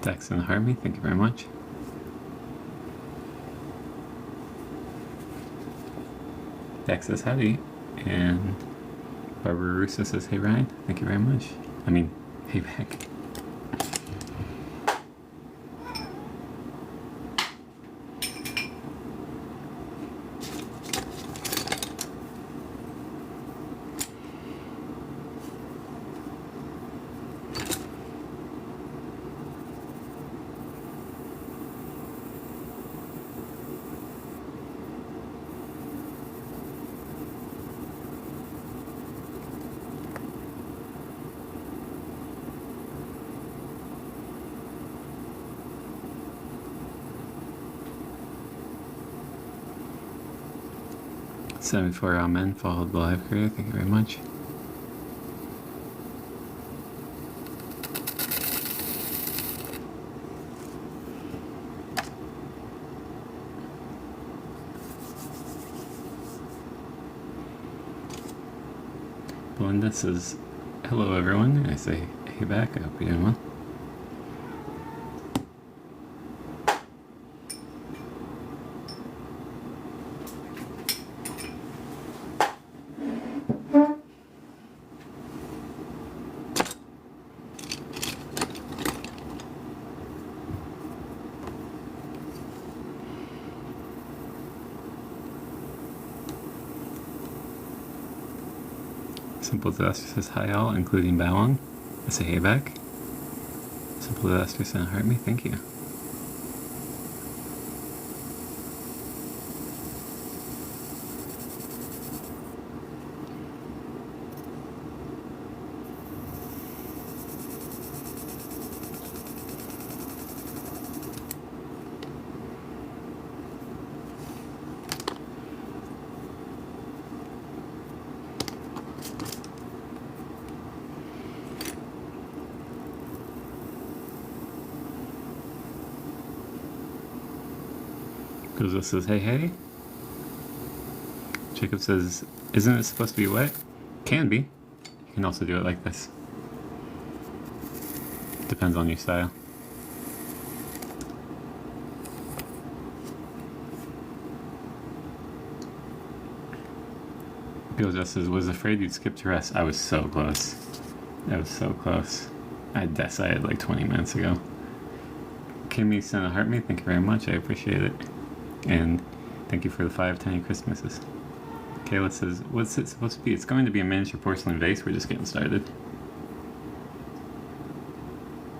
Dex and Harvey, thank you very much. Dex says howdy, and Barbara Russo says hey Ryan, thank you very much. I mean, hey back. $74 Amen followed the live creator, thank you very much. Belinda says hello everyone, and I say hey back, I hope you're doing well. Simple Disaster says hi all, including Bowong. I say hey back. Simple Disaster sent heart me, thank you. Gozo says hey hey. Jacob says, isn't it supposed to be wet? Can be. You can also do it like this. Depends on your style. Gozo says, was afraid you'd skip to rest. I was so close. I was so close. I decided like 20 minutes ago. Kimmy sent a heart me, thank you very much, I appreciate it. And thank you for the 5 tiny Christmases. Kayla says, what's it supposed to be? It's going to be a miniature porcelain vase. We're just getting started.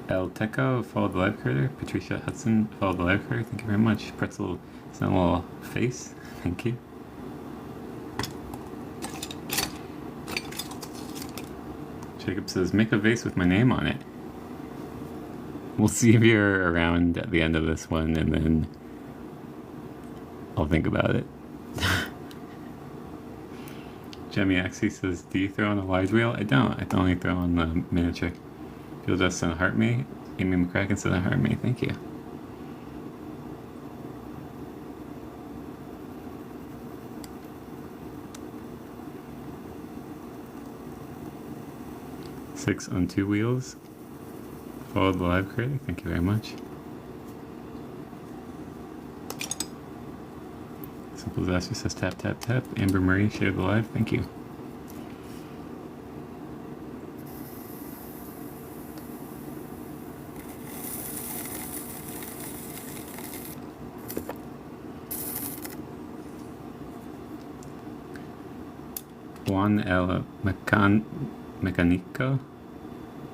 El Teco followed the live creator. Patricia Hudson followed the live creator. Thank you very much. Pretzel sent a little face. Thank you. Jacob says, make a vase with my name on it. We'll see if you're around at the end of this one, and then I'll think about it. Jemmy Axie says, do you throw on a wide wheel? I don't. I only throw on the miniature. Feel just sent a heart me. Amy McCracken sent a heart me. Thank you. Six on 2 wheels. Followed the live creator. Thank you very much. Simple Disaster says tap tap tap. Amber Marie shared the live. Thank you. Juan El Mecanico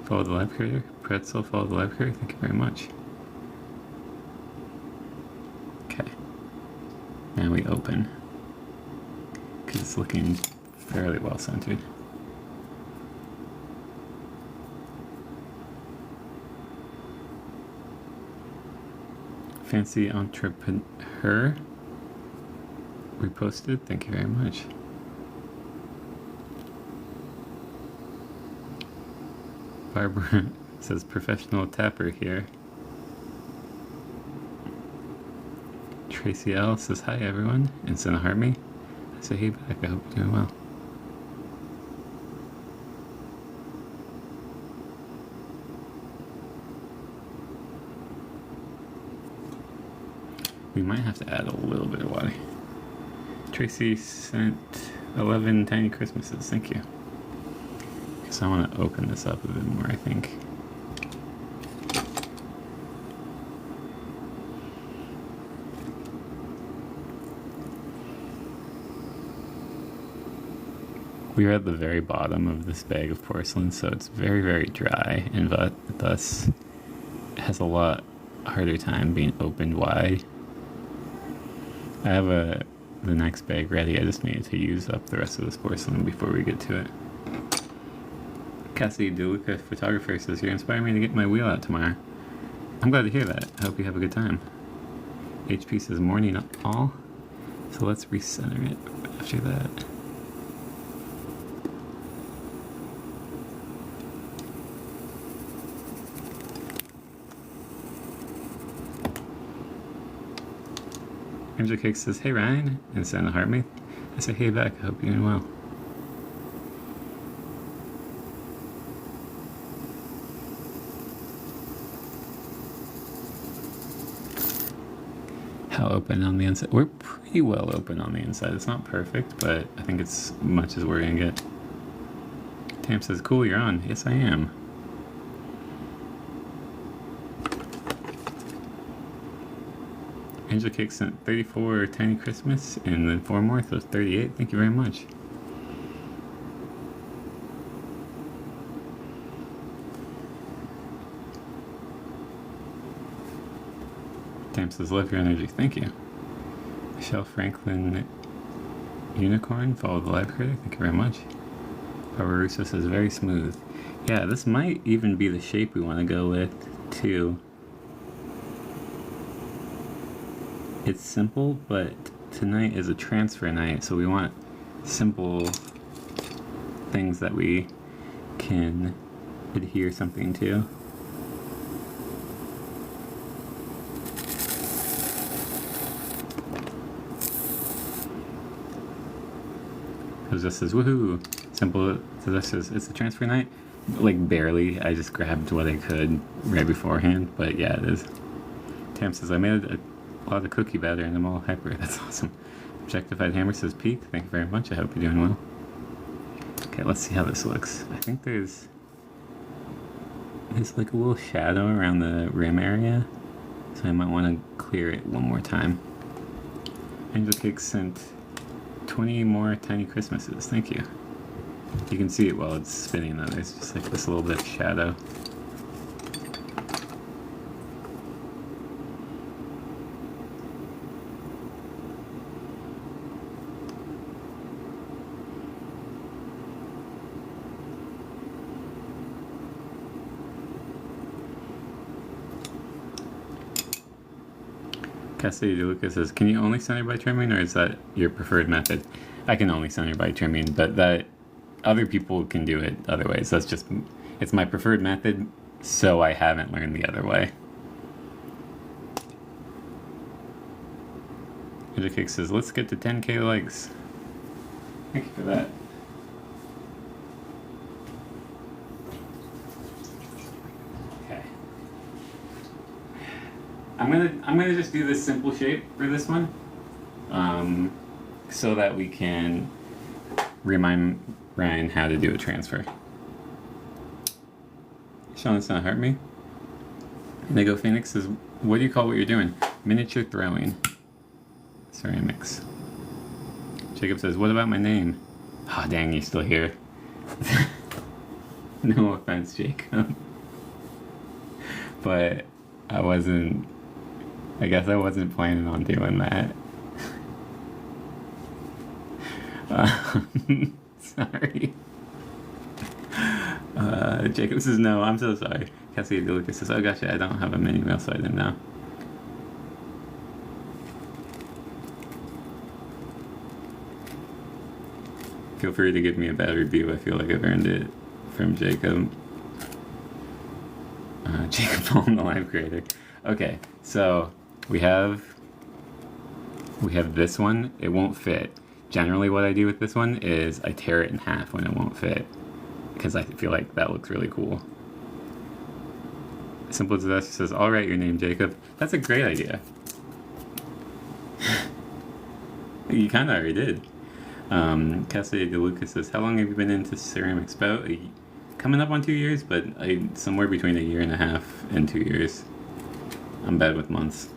followed the live creator. Pretzel followed the live creator. Thank you very much. Okay. Now we open, because it's looking fairly well centered. Fancy Entrepreneur reposted. Thank you very much. Barbara says professional tapper here. Tracy L says hi everyone, and sent a heart me. I say hey back, I hope you're doing well. We might have to add a little bit of water. Tracy sent 11 tiny Christmases. Thank you. Because I want to open this up a bit more, I think. We are at the very bottom of this bag of porcelain, so it's very, very dry, and thus has a lot harder time being opened wide. I have the next bag ready. I just needed to use up the rest of this porcelain before we get to it. Cassie DeLuca Photographer says, "You're inspiring me to get my wheel out tomorrow." I'm glad to hear that. I hope you have a good time. HP says, "Morning all." So let's recenter it after that. Angel Cake says, "Hey Ryan," and send a heart me. I say, "Hey back, I hope you're doing well." How open on the inside? We're pretty well open on the inside. It's not perfect, but I think it's much as we're gonna get. Tam says, "Cool, you're on." Yes, I am. Angel Cake sent 34 Tiny Christmas and then 4 more, so 38. Thank you very much. Tam says, "Love your energy." Thank you. Michelle Franklin Unicorn, follow the live creator. Thank you very much. Barbara Russo says, "Very smooth." Yeah, this might even be the shape we want to go with, too. It's simple, but tonight is a transfer night, so we want simple things that we can adhere something to. It just says, "Woohoo!" Simple. So this says, "It's a transfer night." Like, barely. I just grabbed what I could right beforehand, but yeah, it is. Tam says, "I made a lot of cookie batter and I'm all hyper." That's awesome. Objectified Hammer says, "Peak." Thank you very much. I hope you're doing well. Okay, let's see how this looks. I think there's like a little shadow around the rim area, so I might want to clear it one more time. Angel Cake sent 20 more Tiny Christmases. Thank you. You can see it while it's spinning though. There's just like this little bit of shadow. Cassidy DeLuca says, "Can you only center by trimming, or is that your preferred method?" I can only center by trimming, but that other people can do it other ways. That's just, it's my preferred method, so I haven't learned the other way. Educake says, "Let's get to 10K likes." Thank you for that. I'm gonna just do this simple shape for this one, so that we can remind Ryan how to do a transfer. Sean, it's not hurt me. Nego Phoenix says, "What do you call what you're doing?" Miniature throwing. Ceramics. Jacob says, "What about my name?" Oh dang, you're still here. No offense, Jacob. But I guess I wasn't planning on doing that. Sorry. Jacob says, "No, I'm so sorry." Cassie Lucas says, "Oh gotcha, I don't have a mini mail, so I didn't know." Feel free to give me a bad review. I feel like I've earned it from Jacob. Jacob Palm, the live creator. Okay, so we have this one. It won't fit. Generally what I do with this one is I tear it in half when it won't fit, because I feel like that looks really cool. Simple Disaster says, "I'll write your name, Jacob." That's a great idea. You kind of already did. Cassidy DeLucas says, how long have you been into ceramics? About coming up on 2 years, but somewhere between a year and a half and 2 years. I'm bad with months.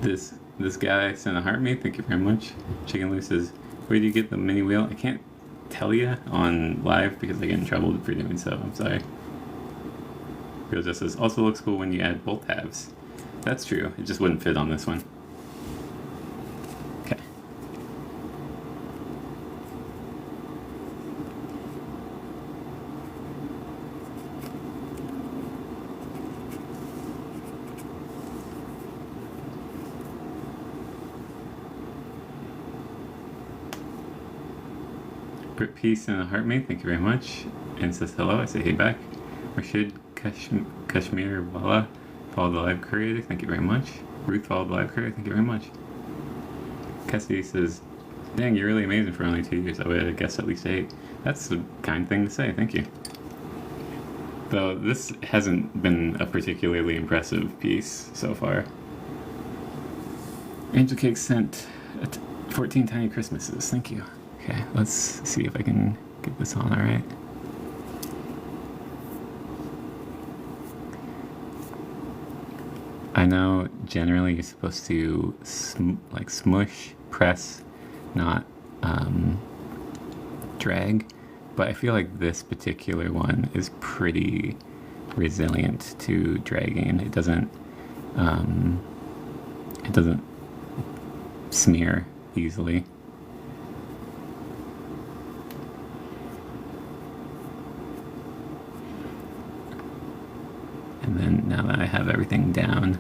This guy sent a heart me. Thank you very much. Chicken Loose says, where do you get the mini wheel? I can't tell you on live because I get in trouble for doing so. I'm sorry. Girl just says, also looks cool when you add both halves. That's true. It just wouldn't fit on this one. Okay. Brit Peace and a heart mate, thank you very much. And says hello, I say hey back. Rashid Kashmir Wala, follow the live creator, thank you very much. Ruth, follow the live creator, thank you very much. Cassidy says, dang, you're really amazing for only 2 years. I would have guessed at least 8. That's a kind thing to say, thank you. Though this hasn't been a particularly impressive piece so far. Angel Cake sent 14 tiny Christmases, thank you. Okay, let's see if I can get this on alright. I know generally you're supposed to smush, press, not drag, but I feel like this particular one is pretty resilient to dragging. It doesn't smear easily. And then now that I have everything down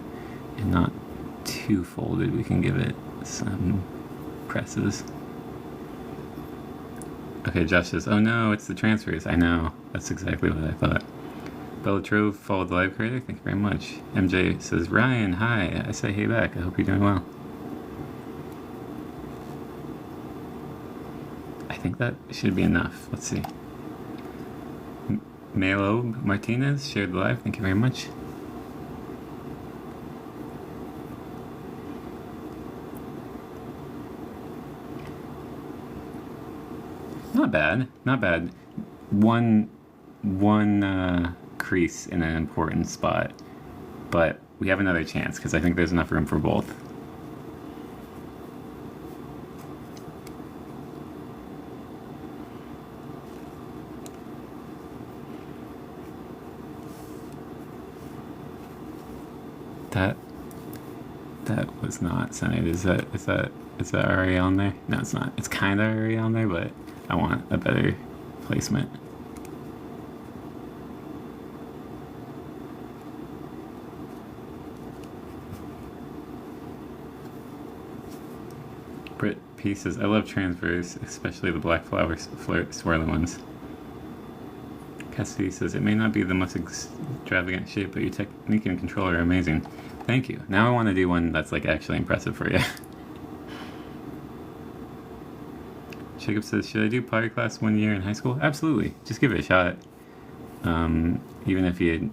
and not too folded, we can give it some presses. Okay, Josh says, oh no, it's the transfers. I know, that's exactly what I thought. Bella Trove followed the live creator, thank you very much. MJ says, Ryan, hi. I say hey back, I hope you're doing well. I think that should be enough. Let's see. Melo Martinez shared the live. Thank you very much. Not bad. Not bad. One crease in an important spot, but we have another chance because I think there's enough room for both. That was not centered. Is that already on there? No, it's not. It's kind of already on there, but I want a better placement. Brit P says, I love transfers, especially the black flower swirly ones. Cassidy says, it may not be the most extravagant shape, but your technique and control are amazing. Thank you. Now I want to do one that's like actually impressive for you. Jacob says, should I do pottery class 1 year in high school? Absolutely. Just give it a shot. Even if you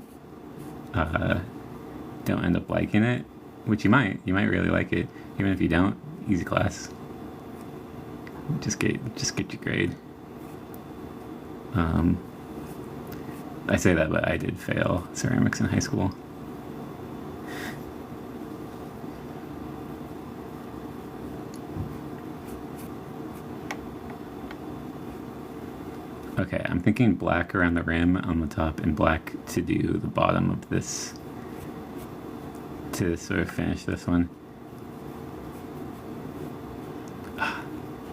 don't end up liking it, which you might really like it. Even if you don't, easy class. Just get your grade. I say that, but I did fail ceramics in high school. Okay, I'm thinking black around the rim on the top and black to do the bottom of this, to sort of finish this one.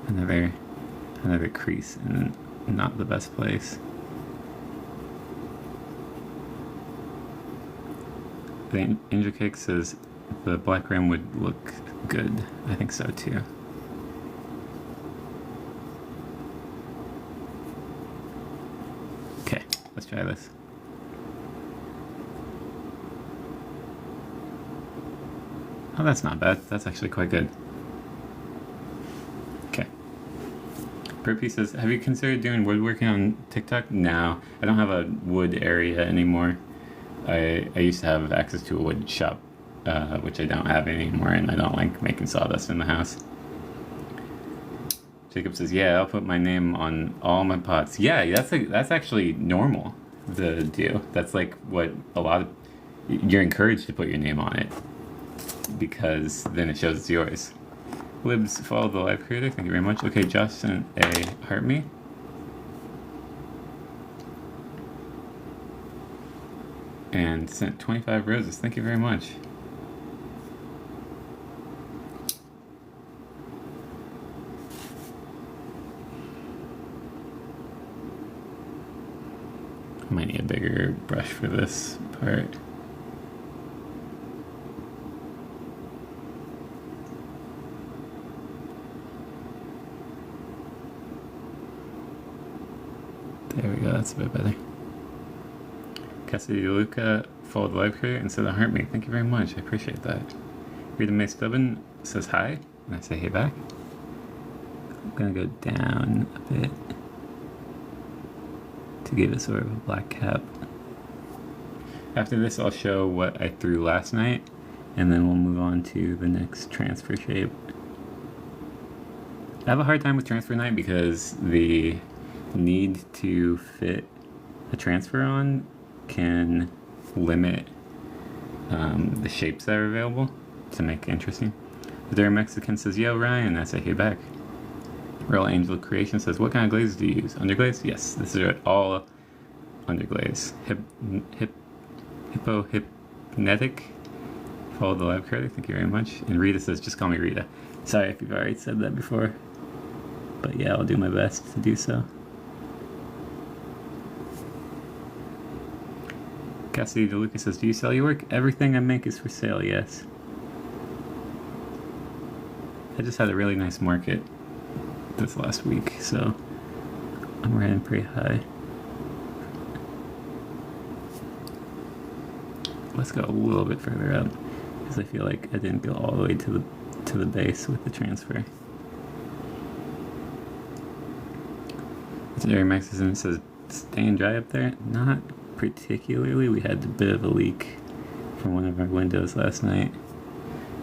Another crease in not the best place. The Angel Cake says the black rim would look good. I think so too. Okay, let's try this. Oh, that's not bad. That's actually quite good. Okay. Burpee says, have you considered doing woodworking on TikTok? No, I don't have a wood area anymore. I used to have access to a wood shop which I don't have anymore, and I don't like making sawdust in the house. Jacob says, yeah, I'll put my name on all my pots. Yeah, that's actually normal to do. That's like what a lot of... You're encouraged to put your name on it, because then it shows it's yours. Libs, follow the live creator. Thank you very much. Okay, Josh sent a heart me. And sent 25 roses. Thank you very much. I might need a bigger brush for this part. There we go, that's a bit better. Cassidy Luca followed the live creator and said, heart me. Thank you very much, I appreciate that. Rita May Stubbin says hi, and I say hey back. I'm gonna go down a bit to give it sort of a black cap. After this, I'll show what I threw last night, and then we'll move on to the next transfer shape. I have a hard time with transfer night because the need to fit a transfer on can limit the shapes that are available to make it interesting. The Dare Mexican says, yo, Ryan, I say hey back. Real Angel Creation says, what kind of glaze do you use? Underglaze? Yes, this is all underglaze. Hypnotic. Follow the live creator, thank you very much. And Rita says, just call me Rita. Sorry if you've already said that before, but yeah, I'll do my best to do so. Cassidy DeLuca says, do you sell your work? Everything I make is for sale, yes. I just had a really nice market this last week, so I'm running pretty high. Let's go a little bit further up, because I feel like I didn't go all the way to the base with the transfer. Jerry Maxison says, staying dry up there? Not particularly. We had a bit of a leak from one of our windows last night,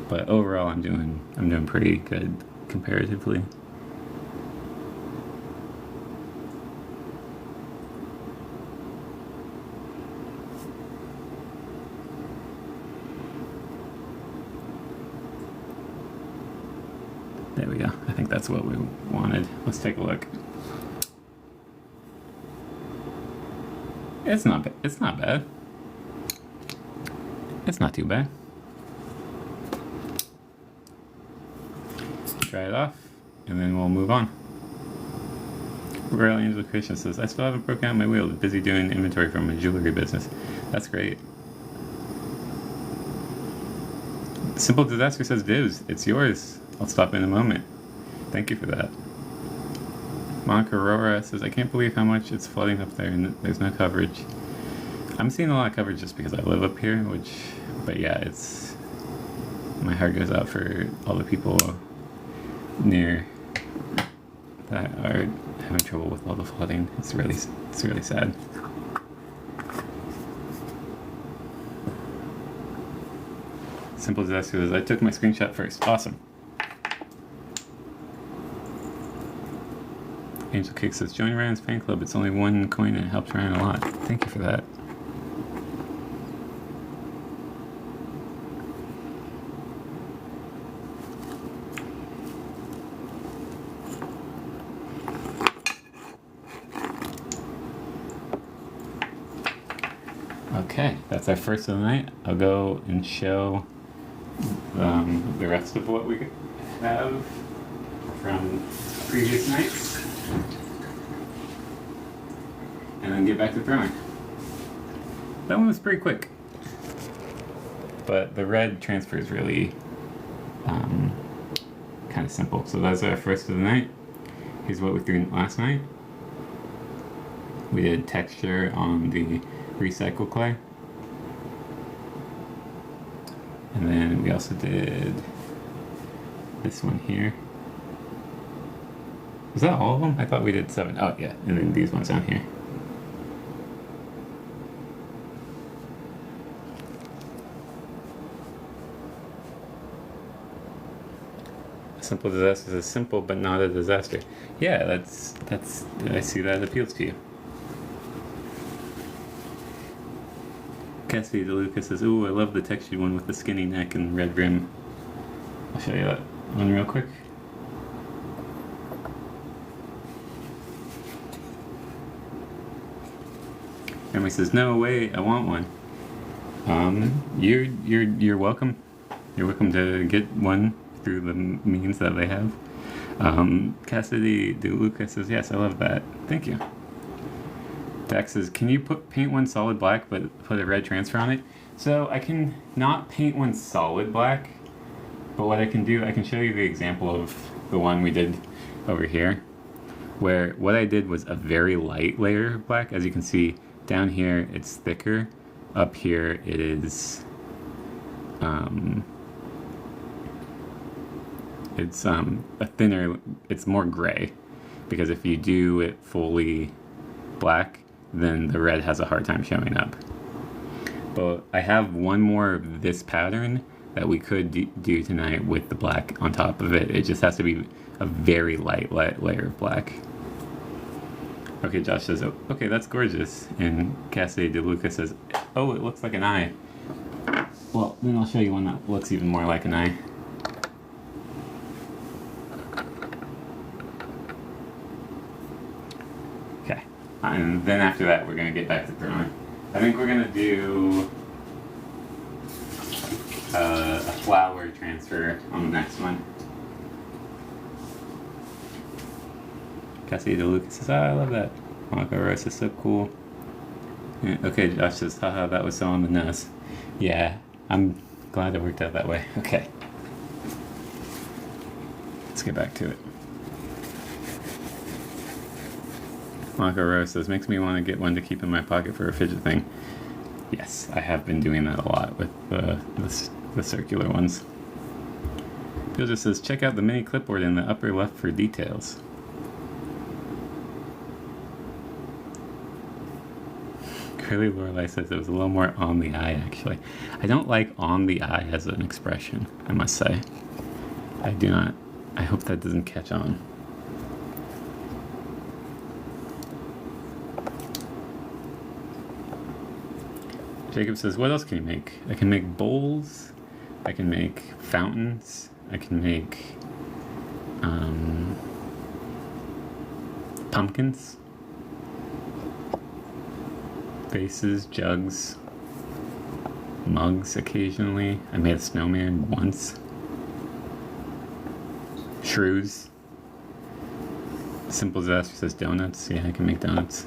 but overall I'm doing pretty good comparatively. There we go. I think that's what we wanted. Let's take a look. It's not bad. It's not bad. It's not too bad. Dry it off, and then we'll move on. Royal Angel Creation says, I still haven't broken out my wheel. Busy doing inventory from my jewelry business. That's great. Simple Disaster says, Divs, it's yours. I'll stop in a moment. Thank you for that. Monica Aurora says, I can't believe how much it's flooding up there and there's no coverage. I'm seeing a lot of coverage just because I live up here, but yeah, it's... My heart goes out for all the people near that are having trouble with all the flooding. It's really sad. Simple Disaster says, I took my screenshot first. Awesome. Angel Cake says, join Ryan's fan club. It's only one coin and it helps Ryan a lot. Thank you for that. Okay, that's our first of the night. I'll go and show the rest of what we have from previous nights, and then get back to throwing. That one was pretty quick, but the red transfer is really kind of simple. So that's our first of the night. Here's what we threw last night. We did texture on the recycle clay, and then we also did this one here. Is that all of them? I thought we did 7. Oh yeah, and then these ones down here. Simple Disaster is simple but not a disaster. Yeah, that's I see that appeals to you. Cassidy DeLuca says, "Ooh, I love the textured one with the skinny neck and red rim." I'll show you that one real quick. Emily says, "No way, I want one." You're welcome. You're welcome to get one through the means that they have. Cassidy DeLuca says, "Yes, I love that. Thank you." Dax says, "Can you paint one solid black but put a red transfer on it?" So I can not paint one solid black, but what I can do, I can show you the example of the one we did over here, where what I did was a very light layer of black. As you can see, down here it's thicker. Up here it is, it's a thinner, it's more gray, because if you do it fully black, then the red has a hard time showing up. But I have one more of this pattern that we could do tonight with the black on top of it. It just has to be a very light layer of black. Okay, Josh says, "Oh, okay, that's gorgeous." And Cassidy DeLuca says, "Oh, it looks like an eye." Well, then I'll show you one that looks even more like an eye. Okay, and then after that, we're going to get back to throwing. I think we're going to do a flower transfer on the next one. Cassidy DeLuca says, "Oh, I love that. Monaco Rose is so cool." Yeah, okay, Josh says, "Haha, that was so on the nose." Yeah, I'm glad it worked out that way. Okay. Let's get back to it. Monaco Rose says, "Makes me want to get one to keep in my pocket for a fidget thing." Yes, I have been doing that a lot with the circular ones. Bill just says, "Check out the mini clipboard in the upper left for details." Curly Lorelei says it was a little more on the eye, actually. I don't like on the eye as an expression, I must say. I do not. I hope that doesn't catch on. Jacob says, "What else can you make?" I can make bowls, I can make fountains, I can make pumpkins, vases, jugs, mugs occasionally. I made a snowman once. Shrews. Simple Disaster says donuts. Yeah, I can make donuts.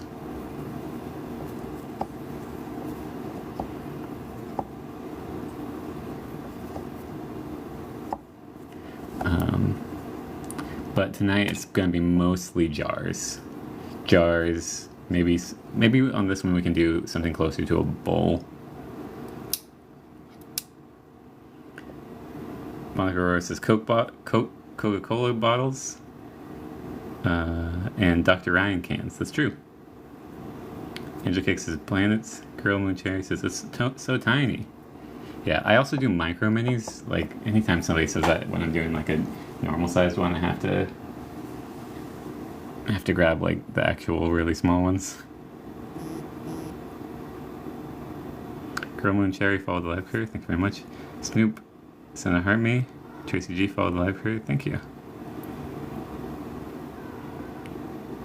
But tonight it's going to be mostly jars. Jars. Maybe on this one we can do something closer to a bowl. Monica Aurora says Coca-Cola bottles and Dr. Ryan cans. That's true. Angel Cake says planets. Girl Moon Cherry says it's so tiny. Yeah, I also do micro minis. Like anytime somebody says that when I'm doing like a normal sized one, I have to grab like the actual really small ones. Girl Moon Cherry followed the live crew. Thank you very much. Snoop sent a heart me. Tracy G followed the live crew. Thank you.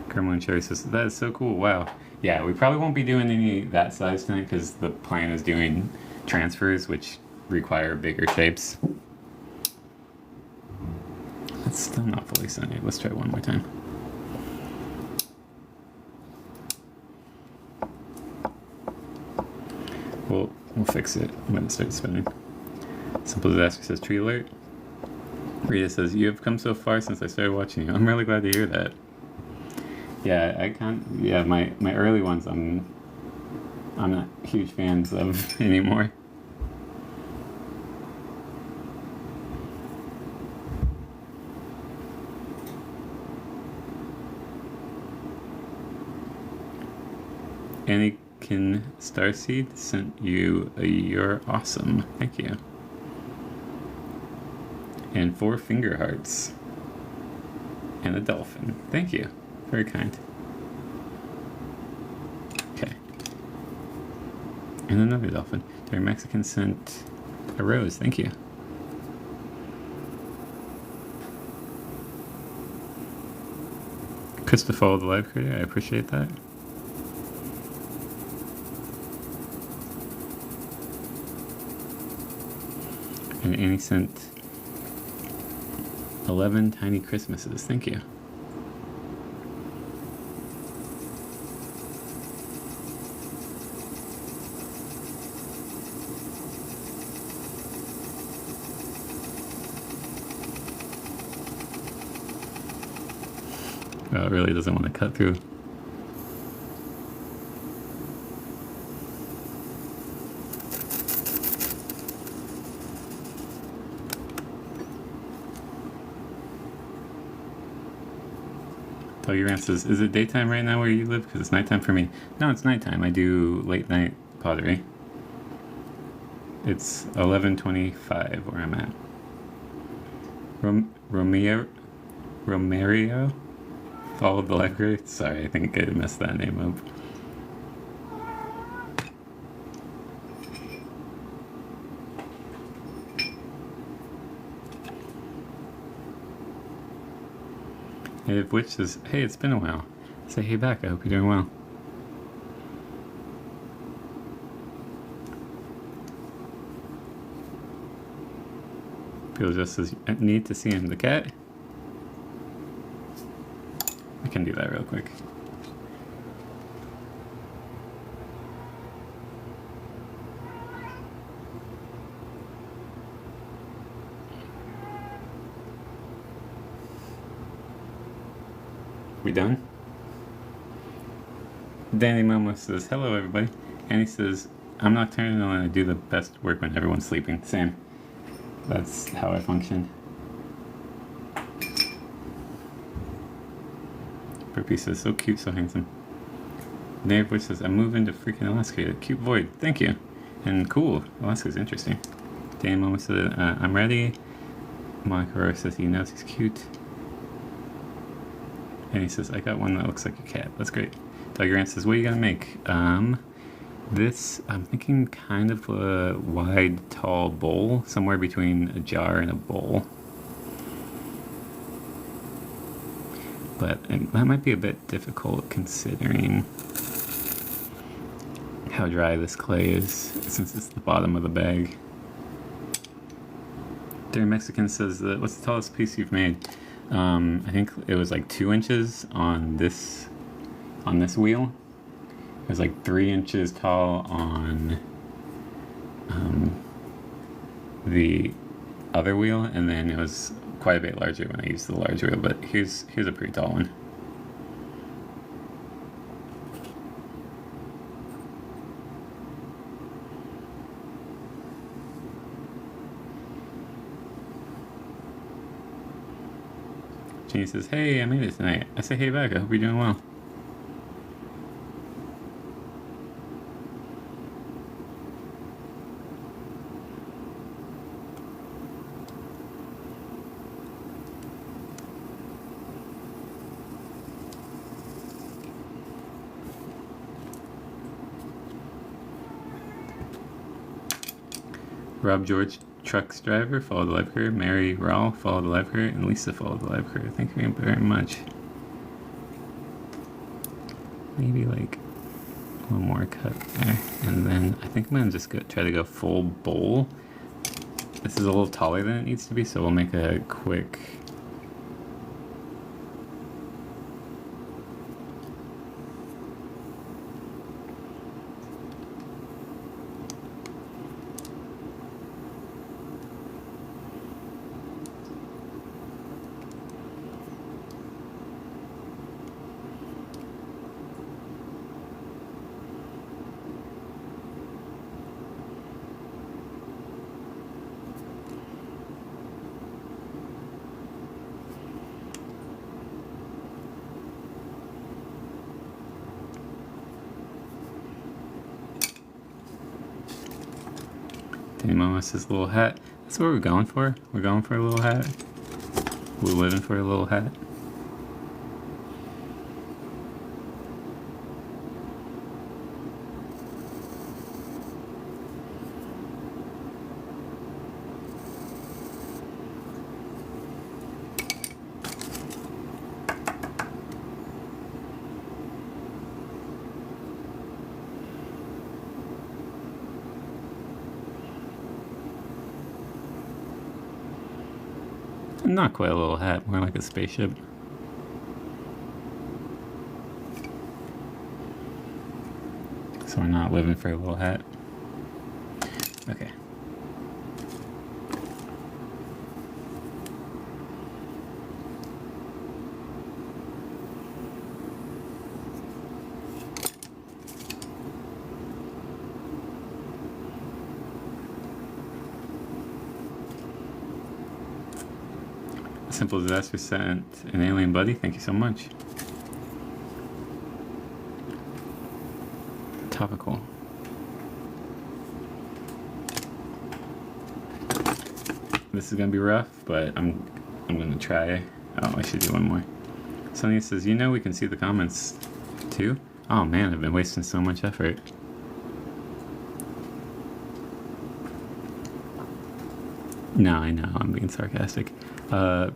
Girl Moon Cherry says that is so cool. Wow. Yeah, we probably won't be doing any that size tonight because the plan is doing transfers, which require bigger shapes. That's still not fully sunny. Let's try one more time. We'll fix it when it starts spinning. Simple Disaster says tree alert. Rita says, "You have come so far since I started watching you." I'm really glad to hear that. Yeah, my early ones I'm not huge fans of anymore. Anakin Starseed sent you a "You're awesome." Thank you. And 4 finger hearts. And a dolphin. Thank you. Very kind. Okay. And another dolphin. Their Mexican sent a rose. Thank you. Krista followed the live creator. I appreciate that. And Annie sent 11 tiny Christmases. Thank you. Oh, it really doesn't want to cut through. Doggy Rant says, is it daytime right now where you live? Because it's nighttime for me. No, it's nighttime. I do late night pottery. It's 11:25 where I'm at. Romerio? Followed the library? Sorry, I think I messed that name up. Hey, Witch says, hey, it's been a while. Say hey back, I hope you're doing well. People just says, need to see him. The cat? I can do that real quick. We done? Danny Momo says, hello everybody. And he says, I'm nocturnal and I do the best work when everyone's sleeping. Same. That's how I function. Burpee says, so cute, so handsome. Dave Voice says, I'm moving to freaking Alaska. Cute void. Thank you. And cool. Alaska's interesting. Danny Momo says, I'm ready. Monica Roy says, he knows he's cute. And he says, I got one that looks like a cat. That's great. Doggy Rant says, what are you gonna make? This, I'm thinking kind of a wide, tall bowl, somewhere between a jar and a bowl. But that might be a bit difficult considering how dry this clay is, since it's the bottom of the bag. Dear Mexican says, what's the tallest piece you've made? I think it was like 2 inches on this wheel. It was like 3 inches tall on the other wheel, and then it was quite a bit larger when I used the large wheel, but here's a pretty tall one. Jenny says, hey, I made it tonight. I say hey back, I hope you're doing well. Rob George, trucks driver, follow the live career. Mary Rawl, follow the live career. And Lisa, follow the live career. Thank you very much. Maybe like one more cut there. And then I think I'm going to just try to go full bowl. This is a little taller than it needs to be, so we'll make a quick... Danny Mama says little hat. That's what we're going for. We're going for a little hat. We're living for a little hat. Not quite a little hat, more like a spaceship. So we're not living for a little hat. Okay. Simple Disaster sent an alien buddy. Thank you so much. Topical. This is gonna be rough, but I'm gonna try. Oh, I should do one more. Sonia says, you know we can see the comments too? Oh man, I've been wasting so much effort. No, I know, I'm being sarcastic.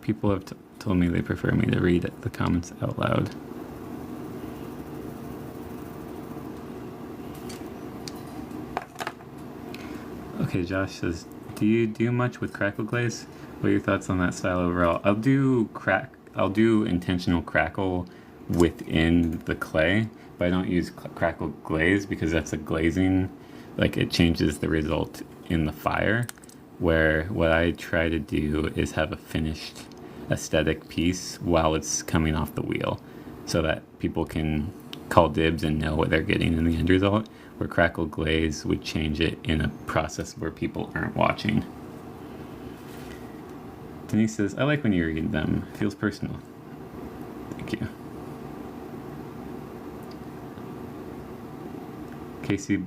People have told me they prefer me to read the comments out loud. Okay, Josh says, do you do much with crackle glaze? What are your thoughts on that style overall? I'll do intentional crackle within the clay, but I don't use crackle glaze because that's a glazing, like it changes the result in the fire, where what I try to do is have a finished aesthetic piece while it's coming off the wheel so that people can call dibs and know what they're getting in the end result, where crackle glaze would change it in a process where people aren't watching. Denise says, I like when you read them. Feels personal. Thank you. Casey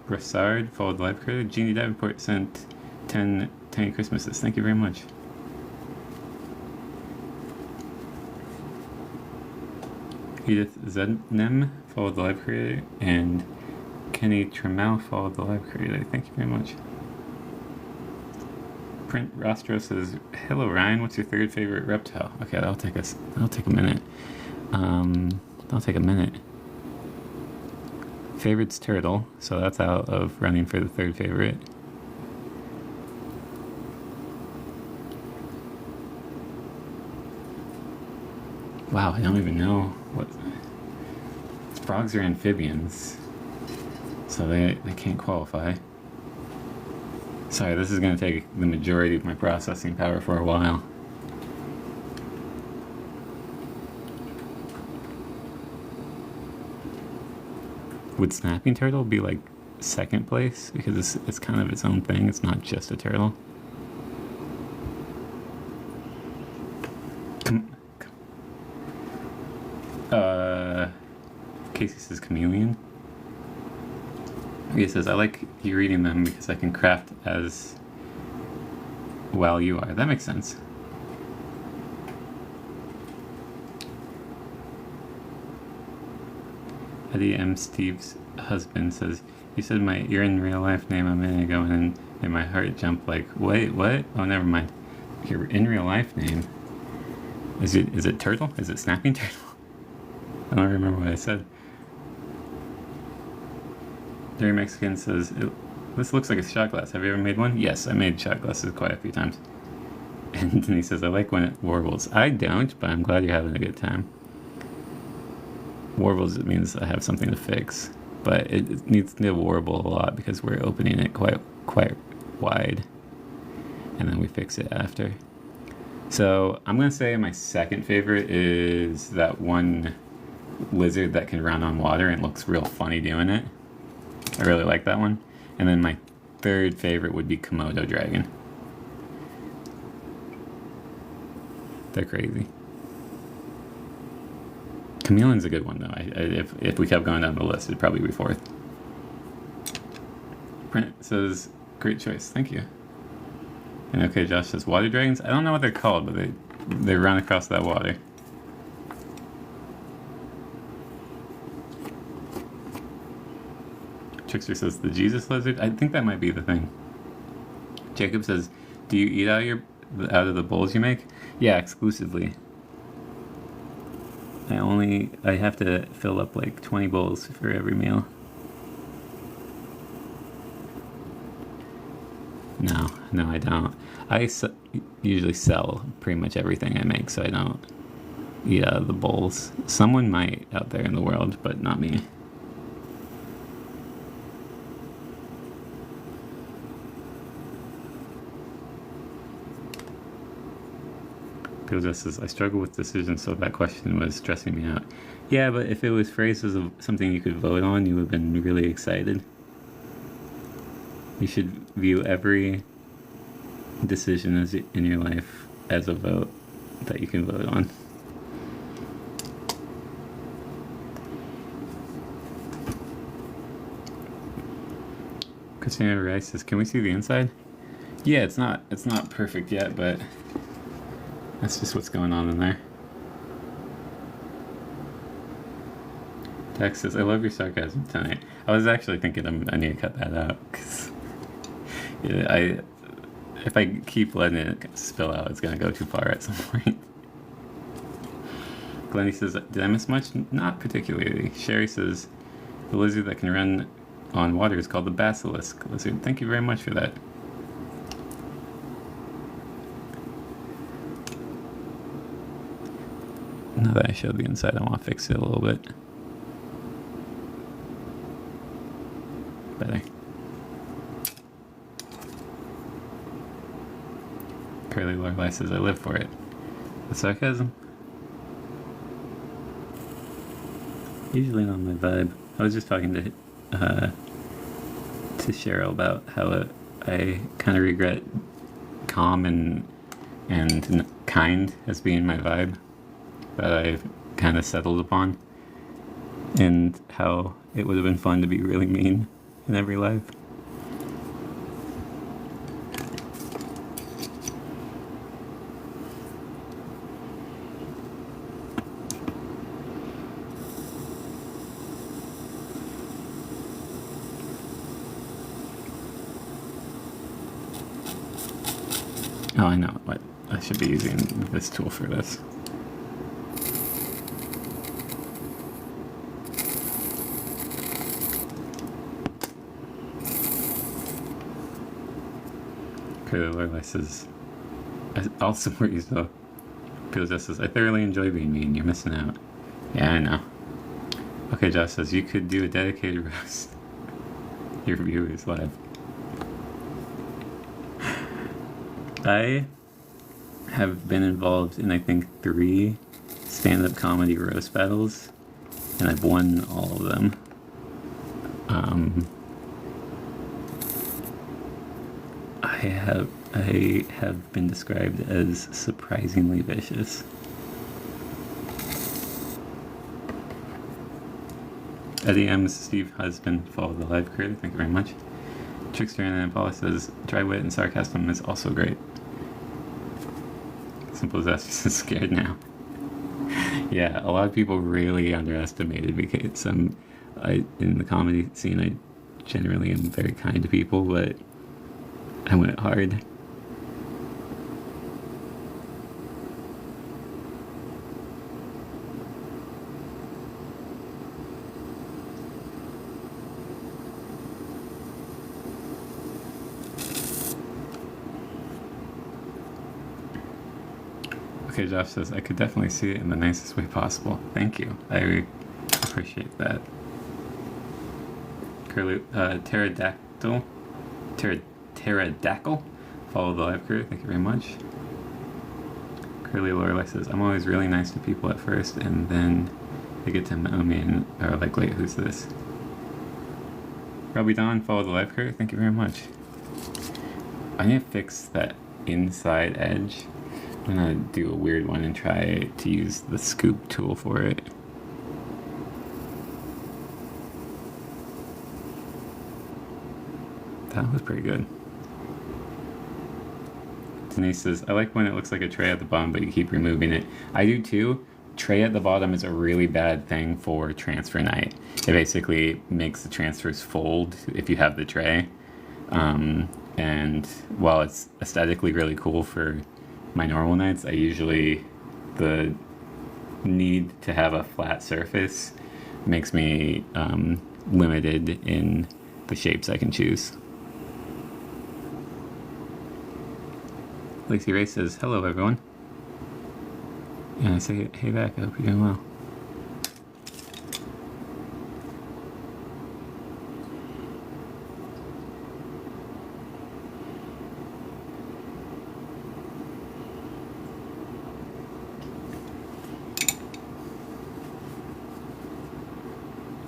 Brassard followed the live creator. Jeannie Davenport sent 10 tiny Christmases. Thank you very much. Edith Zednem followed the live creator, and Kenny Tremel followed the live creator. Thank you very much. Print Rostro says, hello Ryan, what's your third favorite reptile? Okay, that'll take a minute. That'll take a minute. Favorite's turtle, so that's out of running for the third favorite. Wow, I don't even know what... Frogs are amphibians, so they can't qualify. Sorry, this is going to take the majority of my processing power for a while. Would snapping turtle be like second place? Because it's kind of its own thing, it's not just a turtle. Casey says chameleon. He says, I like you reading them because I can craft as well you are. That makes sense. Eddie M. Steve's husband says, you said you're in real life name a minute ago, and then my heart jumped like, wait, what? Oh, never mind. Your in real life name. Is it turtle? Is it snapping turtle? I don't remember what I said. Dirty Mexican says, this looks like a shot glass. Have you ever made one? Yes, I made shot glasses quite a few times. And then he says, I like when it warbles. I don't, but I'm glad you're having a good time. Warbles, it means I have something to fix. But it needs to warble a lot because we're opening it quite wide. And then we fix it after. So I'm going to say my second favorite is that one lizard that can run on water and looks real funny doing it. I really like that one. And then my third favorite would be Komodo dragon. They're crazy. Chameleon's a good one though. If we kept going down the list, it'd probably be fourth. Print says, great choice, thank you. And okay, Josh says, water dragons? I don't know what they're called, but they run across that water. Trickster says, the Jesus lizard? I think that might be the thing. Jacob says, do you eat out of the bowls you make? Yeah, exclusively. I have to fill up like 20 bowls for every meal. No, I don't. Usually sell pretty much everything I make, so I don't eat out of the bowls. Someone might out there in the world, but not me. People just says, I struggle with decisions, so that question was stressing me out. Yeah, but if it was phrased as something you could vote on, you would have been really excited. You should view every decision in your life as a vote that you can vote on. Christina Rice says, "Can we see the inside?" Yeah, it's not perfect yet, but that's just what's going on in there. Tex says, "I love your sarcasm tonight." I was actually thinking I need to cut that out because if I keep letting it spill out, it's gonna go too far at some point. Glenny says, "Did I miss much?" Not particularly. Sherry says, "The lizard that can run on water is called the basilisk lizard." Thank you very much for that. Now that I showed the inside, I want to fix it a little bit better. Curly Lorelei says, "I live for it." The sarcasm? Usually not my vibe. I was just talking to Cheryl about how I kind of regret calm and kind as being my vibe that I've kind of settled upon, and how it would have been fun to be really mean in every life. Oh, I know what I should be using this tool for this. Curly Lorelei says, "I'll support you, so." People just says, "I thoroughly enjoy being mean. You're missing out." Yeah, I know. Okay, Josh says, "You could do a dedicated roast." Your view is live. I have been involved in, I think, 3 stand-up comedy roast battles, and I've won all of them. I have been described as surprisingly vicious. Eddie M's Steve Husband followed the live creator. Thank you very much. Trickster and Paula says, "Dry wit and sarcasm is also great." Simple as that, just scared now. Yeah, a lot of people really underestimated me because in the comedy scene, I generally am very kind to people, but I went hard. Okay, Josh says, "I could definitely see it in the nicest way possible." Thank you. I appreciate that. Curly, pterodactyl. Pterodactyl. Follow the live crew. Thank you very much. Curly Lorelei says, "I'm always really nice to people at first, and then they get to know me and are like, wait, who's this?" Robbie Don, follow the live crew. Thank you very much. I need to fix that inside edge. I'm gonna do a weird one and try to use the scoop tool for it. That was pretty good. Denise says, "I like when it looks like a tray at the bottom, but you keep removing it." I do too. Tray at the bottom is a really bad thing for transfer night. It basically makes the transfers fold if you have the tray. And while it's aesthetically really cool for my normal nights, the need to have a flat surface makes me limited in the shapes I can choose. Lacey Ray says, hello everyone. And I say, hey back, I hope you're doing well.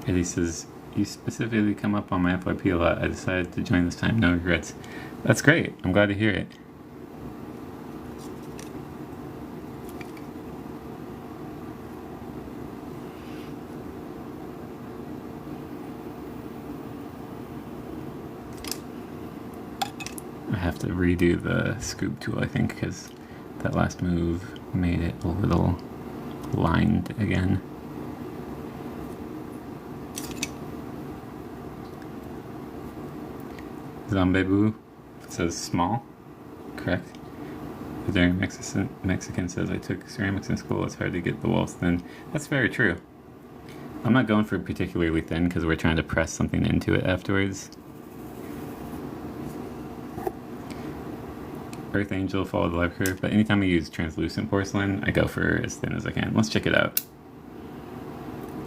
Eddie says, you specifically come up on my FYP a lot. I decided to join this time, no regrets. That's great. I'm glad to hear it. I have to redo the scoop tool, I think, because that last move made it a little lined again. Zombie Boo says small, correct? The daring Mexican says, I took ceramics in school, it's hard to get the walls thin. That's very true. I'm not going for particularly thin because we're trying to press something into it afterwards. Earth Angel, follow the live curve, but anytime I use translucent porcelain, I go for as thin as I can. Let's check it out.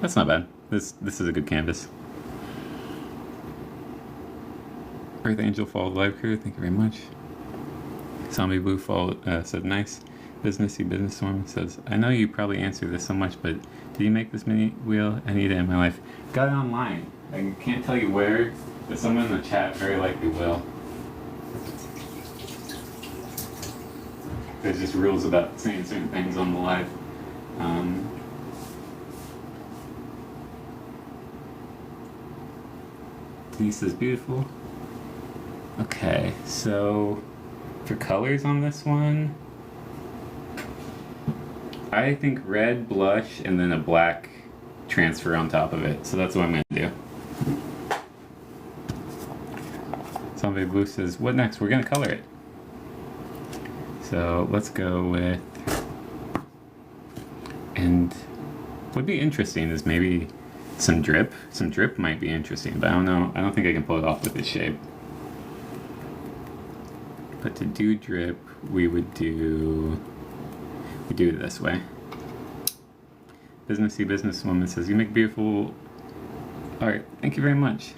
That's not bad. This is a good canvas. Earth Angel, follow the live curve, thank you very much. Zombie Blue said nice. Businessy Businesswoman says, I know you probably answer this so much, but did you make this mini wheel? I need it in my life. Got it online. I can't tell you where, but someone in the chat very likely will. There's just rules about saying certain things on the live. Denise is beautiful. Okay, so for colors on this one, I think red blush and then a black transfer on top of it. So that's what I'm going to do. Zombie Blue says, what next? We're going to color it. So let's go with, and what'd be interesting is maybe some drip. Some drip might be interesting, but I don't know. I don't think I can pull it off with this shape. But to do drip, we do it this way. Businessy Businesswoman says, you make beautiful art. Thank you very much.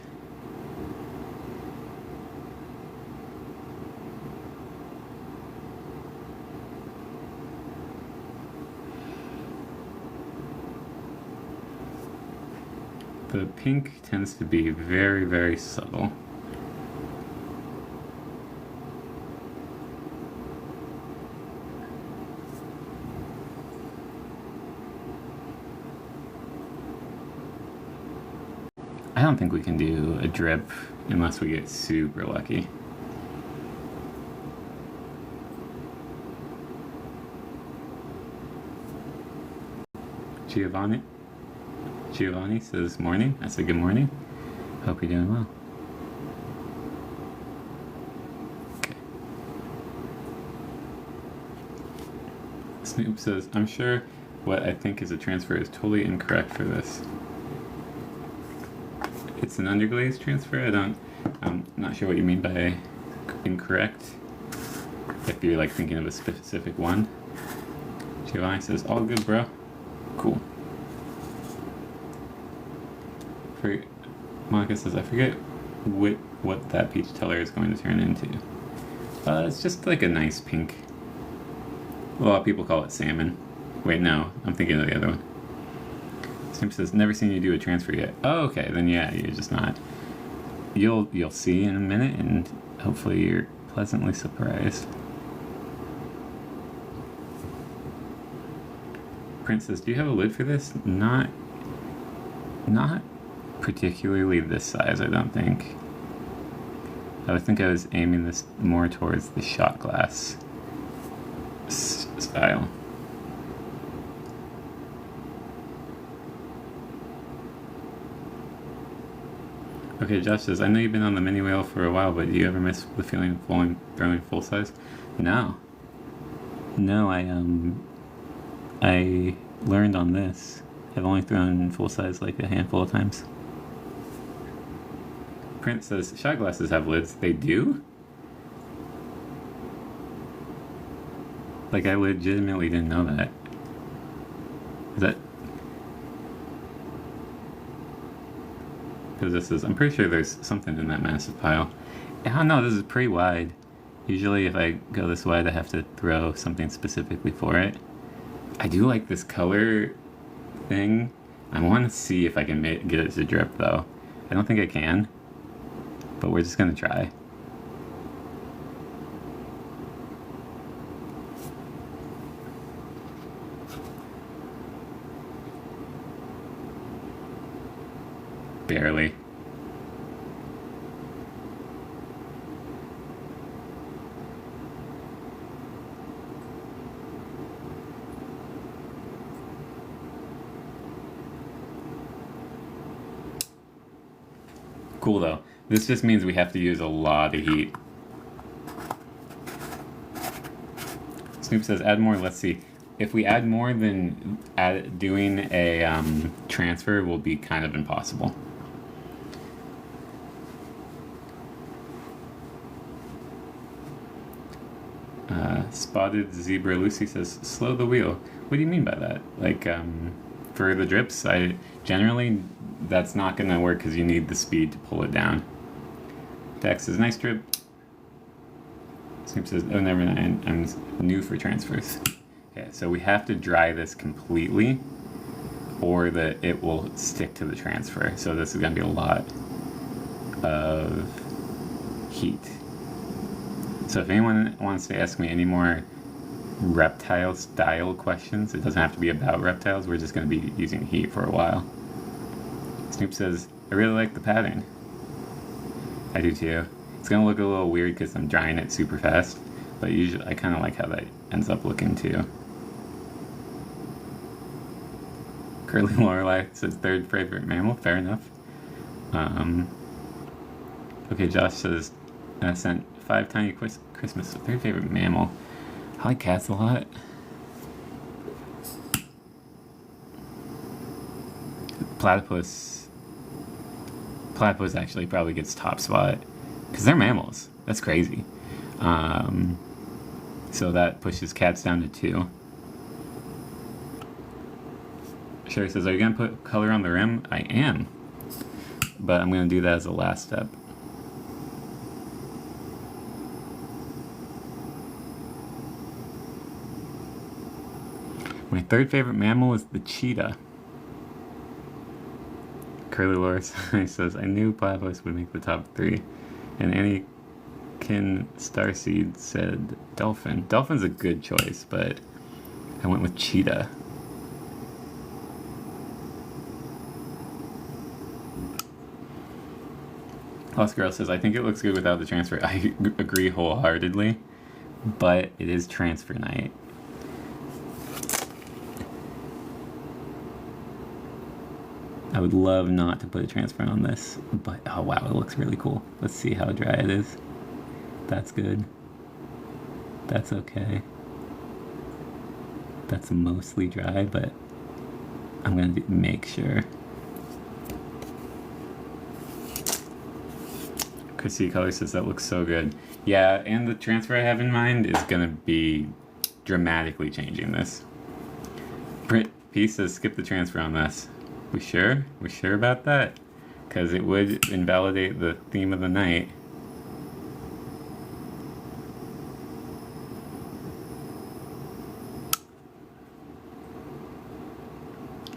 The pink tends to be very, very subtle. I don't think we can do a drip unless we get super lucky. Giovanni says morning. I said good morning. Hope you're doing well. Okay. Snoop says, I'm sure what I think is a transfer is totally incorrect for this. It's an underglaze transfer. I'm not sure what you mean by incorrect. If you're like thinking of a specific one. Giovanni says, all good, bro. Cool. Monica says, I forget what that peach color is going to turn into. It's just like a nice pink. A lot of people call it salmon. Wait, no, I'm thinking of the other one. Snoop says, never seen you do a transfer yet. Oh, okay, then yeah, you're just not. You'll see in a minute, and hopefully you're pleasantly surprised. Prince says, do you have a lid for this? Not particularly this size, I don't think. I would think I was aiming this more towards the shot glass style. Okay, Josh says, I know you've been on the mini wheel for a while, but do you ever miss the feeling of throwing full size? No, I learned on this. I've only thrown full size like a handful of times. Prince says, shot glasses have lids. They do? Like, I legitimately didn't know that. Is that... Because this is... I'm pretty sure there's something in that massive pile. I don't know, this is pretty wide. Usually if I go this wide, I have to throw something specifically for it. I do like this color thing. I want to see if I can get it to drip, though. I don't think I can, but we're just going to try. Barely. Cool though. This just means we have to use a lot of heat. Snoop says add more. Let's see. If we add more, then doing a transfer will be kind of impossible. Spotted Zebra Lucy says slow the wheel. What do you mean by that? Like for the drips, I generally that's not going to work because you need the speed to pull it down. Dex says nice drip. Snoop says oh never mind, I'm new for transfers. Okay, so we have to dry this completely or that it will stick to the transfer. So this is going to be a lot of heat. So if anyone wants to ask me any more reptile style questions, it doesn't have to be about reptiles, we're just going to be using heat for a while. Snoop says, I really like the pattern. I do too. It's going to look a little weird because I'm drying it super fast, but usually I kind of like how that ends up looking too. Curly Lorelei says third favorite mammal, fair enough. Okay, Josh says, I sent 5 tiny Christmas, third favorite mammal. I like cats a lot. Platypus actually probably gets top spot because they're mammals. That's crazy. So that pushes cats down to 2. Sherry says, are you going to put color on the rim? I am. But I'm going to do that as the last step. My third favorite mammal is the cheetah. Curly Laura says, I knew platypus would make the top 3. And Anakin Starseed said dolphin. Dolphin's a good choice, but I went with cheetah. Lost Girl says, I think it looks good without the transfer. I agree wholeheartedly, but it is transfer night. I would love not to put a transfer on this, but oh wow, it looks really cool. Let's see how dry it is. That's good. That's okay. That's mostly dry, but I'm gonna make sure. Chrissy Color says that looks so good. Yeah, and the transfer I have in mind is gonna be dramatically changing this. Brit P says skip the transfer on this. We sure? We sure about that? Because it would invalidate the theme of the night.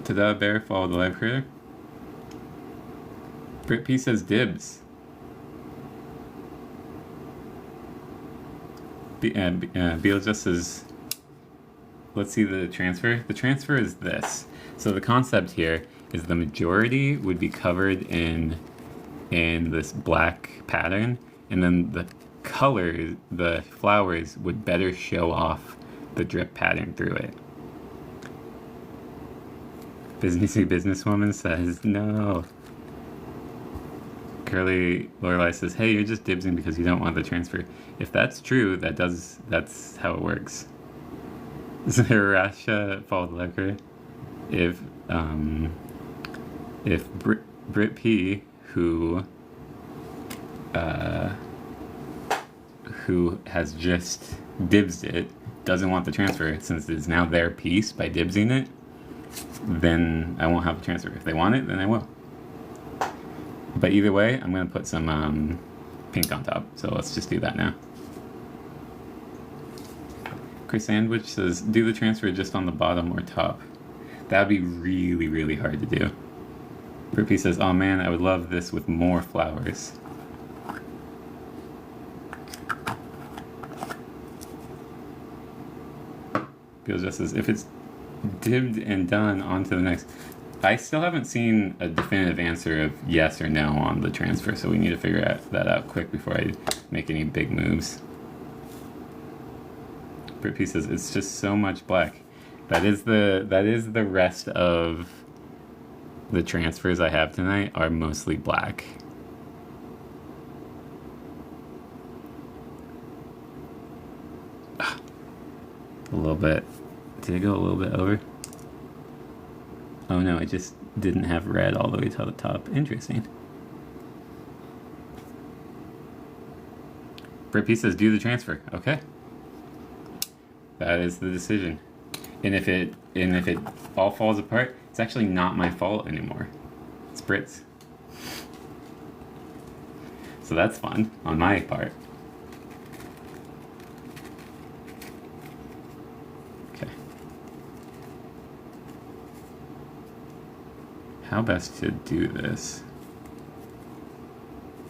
Ta-da, bear, follow the live creator. Brit P says dibs. Beal just says, let's see the transfer. The transfer is this. So the concept here is the majority would be covered in this black pattern, and then the colors, the flowers, would better show off the drip pattern through it. Businessy businesswoman says, no. Curly Lorelei says, hey, you're just dibsing because you don't want the transfer. If that's true, that's how it works. Zarasha followed Lecker. If Brit P, who has just dibsed it, doesn't want the transfer, since it's now their piece by dibsing it, then I won't have the transfer. If they want it, then I will. But either way, I'm going to put some pink on top. So let's just do that now. Chris Sandwich says, do the transfer just on the bottom or top. That'd be really, really hard to do. Rippy says, oh man, I would love this with more flowers. Bill just says, if it's dibbed and done, on to the next. I still haven't seen a definitive answer of yes or no on the transfer, so we need to figure that out quick before I make any big moves. Rippy says, it's just so much black. That is the rest of the transfers I have tonight are mostly black. A little bit. Did it go a little bit over? Oh no, it just didn't have red all the way to the top. Interesting. Rippy says, do the transfer. Okay. That is the decision. And if it all falls apart, it's actually not my fault anymore. It's Brit's. So that's fun on my part. Okay. How best to do this?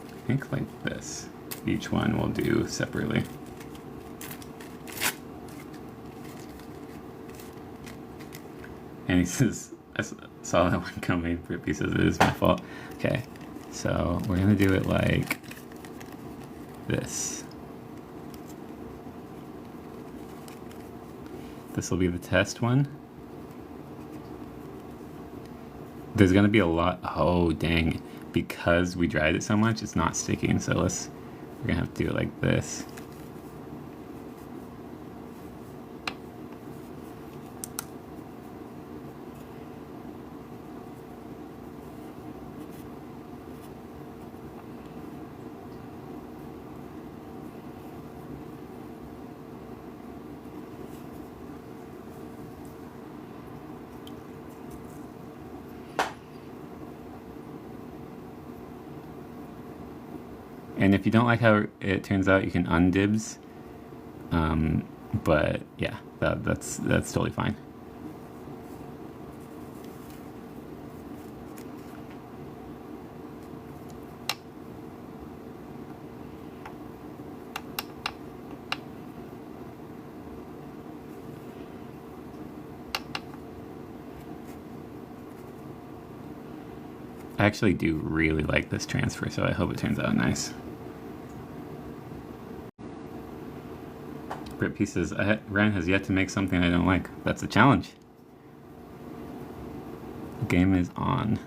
I think like this. Each one we'll do separately. And he says, I saw that one coming. Rippy says, it is my fault. Okay, so we're gonna do it like this. This will be the test one. There's gonna be a lot, oh dang. Because we dried it so much, it's not sticking, so we're gonna have to do it like this. And if you don't like how it turns out, you can undibs. But yeah, that's totally fine. I actually do really like this transfer, so I hope it turns out nice. Brit pieces. Ryan has yet to make something I don't like. That's a challenge. The game is on.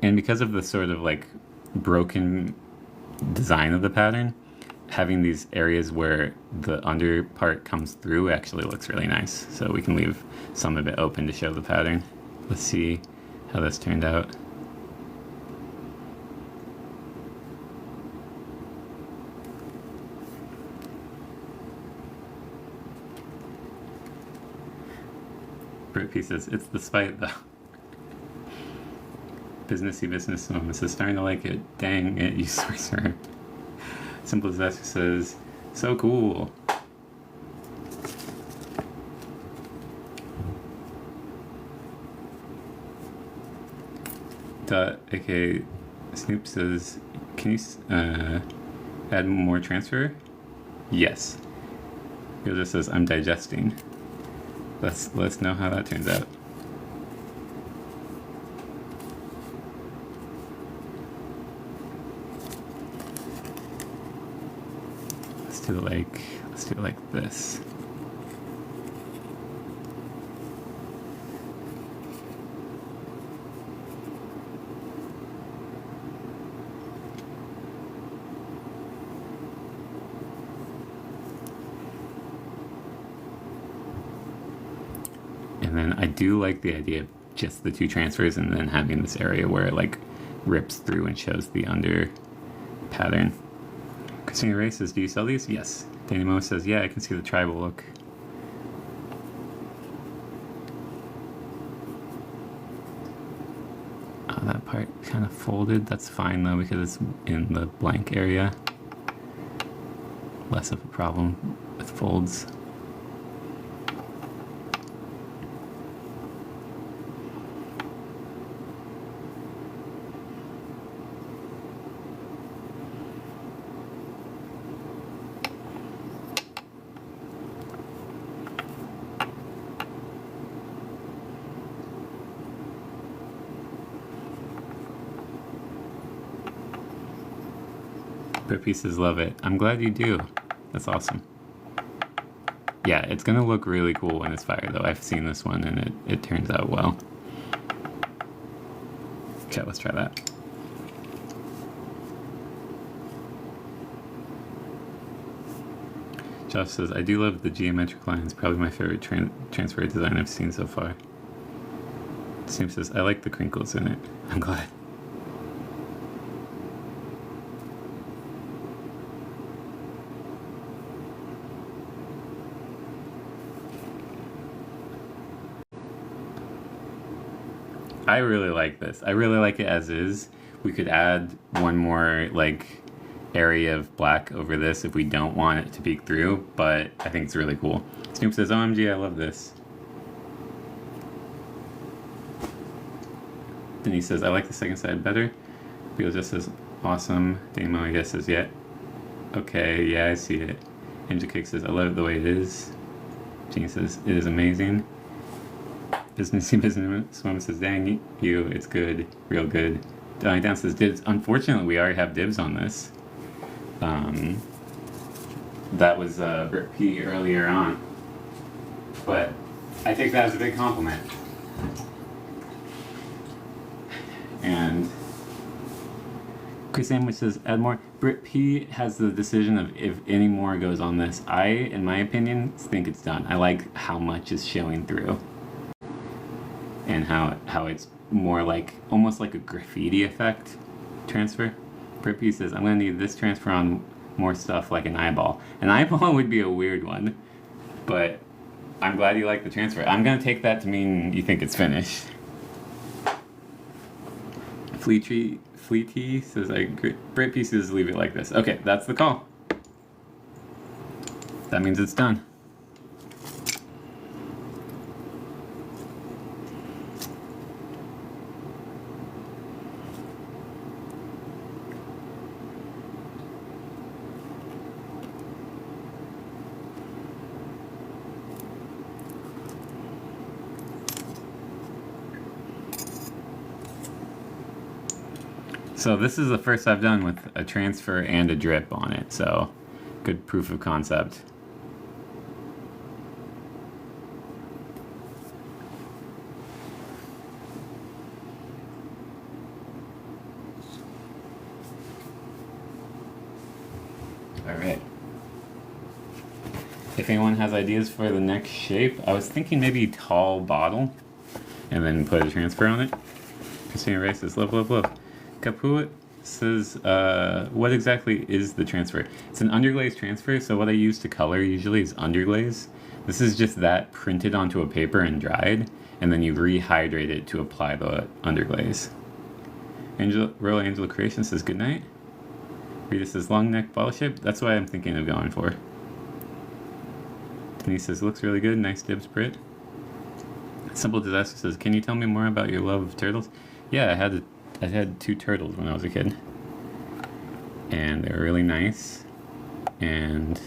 And because of the sort of like broken design of the pattern, having these areas where the under part comes through actually looks really nice. So we can leave some of it open to show the pattern. Let's see how this turned out. Brit pieces. It's the spite though. Businessy business moments is starting to like it. Dang it, you sorcerer. Simple as that says, so cool. aka Snoop says, can you add more transfer? Yes. It just says, I'm digesting. Let's know how that turns out. Let's do it like this. And then I do like the idea of just the two transfers and then having this area where it like rips through and shows the under pattern. Christina Ray says, do you sell these? Yes. Danny Mo says, yeah, I can see the tribal look. Oh, that part kind of folded. That's fine though because it's in the blank area. Less of a problem with folds. Print pieces love it. I'm glad you do. That's awesome. Yeah, it's gonna look really cool when it's fired though. I've seen this one and it turns out well. Okay, let's try that. Josh says, I do love the geometric line. It's probably my favorite transfer design I've seen so far. Sam says, I like the crinkles in it. I'm glad. I really like this. I really like it as is. We could add one more like area of black over this if we don't want it to peek through, but I think it's really cool. Snoop says, OMG, I love this. Denise says, I like the second side better. Beal just says, awesome. Damo, I guess, says, yeah. Okay, yeah, I see it. Angel Cake says, I love it the way it is. Jean says, it is amazing. Businessy Businesswoman says, dang you, it's good, real good. Donnie Down says, dibs. Unfortunately, we already have dibs on this. That was Britt P earlier on. But I take that as a big compliment. And Chris Sandwich says, add more. Britt P has the decision of if any more goes on this. I, in my opinion, think it's done. I like how much is showing through. And how it's more like, almost like a graffiti effect transfer. Britt P says, I'm going to need this transfer on more stuff like an eyeball. An eyeball would be a weird one, but I'm glad you like the transfer. I'm going to take that to mean you think it's finished. Fleety says, I agree. Britt P says, leave it like this. Okay, that's the call. That means it's done. So this is the first I've done with a transfer and a drip on it, so good proof of concept. All right. If anyone has ideas for the next shape, I was thinking maybe tall bottle and then put a transfer on it. Christina Ray says, love, love, love. Kaput says, what exactly is the transfer? It's an underglaze transfer, so what I use to color usually is underglaze. This is just that printed onto a paper and dried, and then you rehydrate it to apply the underglaze. Royal Angela Creation says, good night. Rita says, long neck bottle shape. That's what I'm thinking of going for. Denise says, looks really good. Nice dibs, Britt. Simple Disaster says, can you tell me more about your love of turtles? Yeah, I had 2 turtles when I was a kid, and they were really nice, and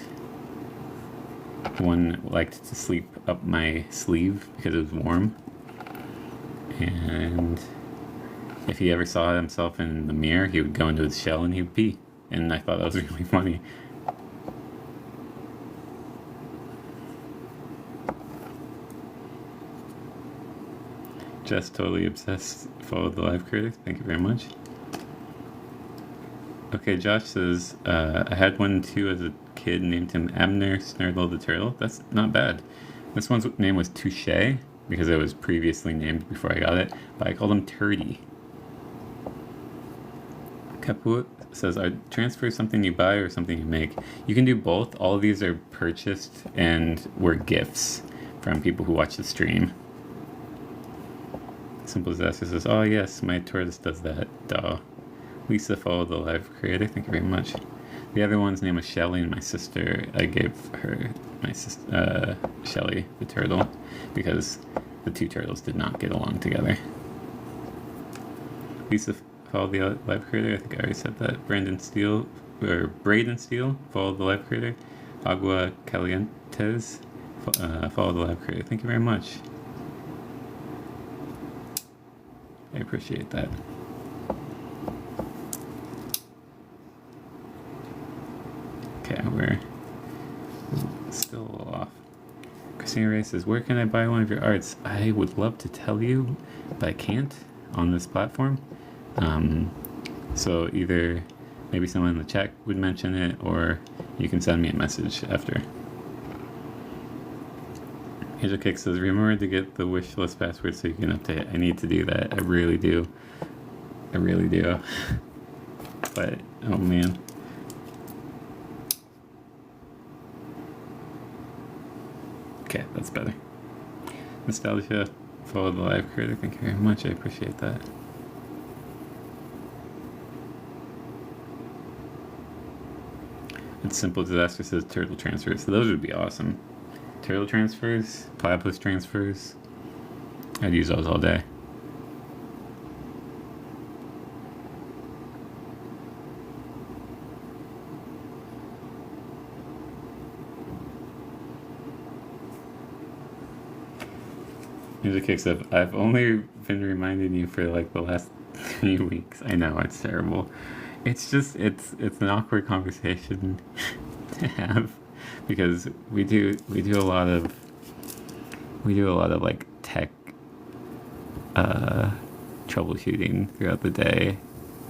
one liked to sleep up my sleeve because it was warm, and if he ever saw himself in the mirror, he would go into his shell and he would pee, and I thought that was really funny. Just totally obsessed. Follow the live critic. Thank you very much. Okay, Josh says, I had one too as a kid, named him Abner Snurdle the Turtle. That's not bad. This one's name was Touche, because it was previously named before I got it, but I called him Turdy. Kaput says, are transfers something you buy or something you make? You can do both. All of these are purchased and were gifts from people who watch the stream. Simple Disaster says, oh yes, my tortoise does that. Duh. Lisa followed the live creator. Thank you very much. The other one's name was Shelly, and my sister, I gave her my sister, Shelly, the turtle, because the two turtles did not get along together. Lisa followed the live creator. I think I already said that. Braden Steele followed the live creator. Agua Calientes followed the live creator. Thank you very much. I appreciate that. Okay, we're still a little off. Christina Ray says, where can I buy one of your arts? I would love to tell you, but I can't on this platform. So either maybe someone in the chat would mention it, or you can send me a message after. Angel Kick says, remember to get the wish list password so you can update. I need to do that. I really do. I really do. But, oh man. Okay, that's better. Nostalgia followed the live creator. Thank you very much. I appreciate that. It's Simple Disaster says turtle transfers. So those would be awesome. Turtle transfers, platypus transfers. I'd use those all day. Music kicks up. I've only been reminding you for like the last 3 weeks. I know, it's terrible. It's just it's an awkward conversation to have, because we do a lot of like tech troubleshooting throughout the day,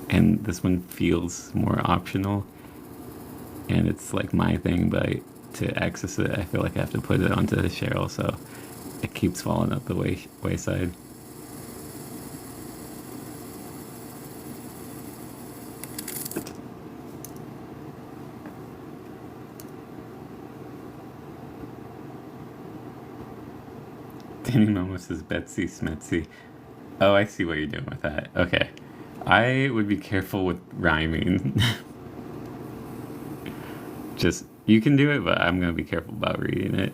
and this one feels more optional, and it's like my thing, but to access it I feel like I have to put it onto Cheryl, so it keeps falling up the wayside. Danny Momo says Betsy Smetsy. Oh, I see what you're doing with that. Okay. I would be careful with rhyming. Just, you can do it, but I'm going to be careful about reading it.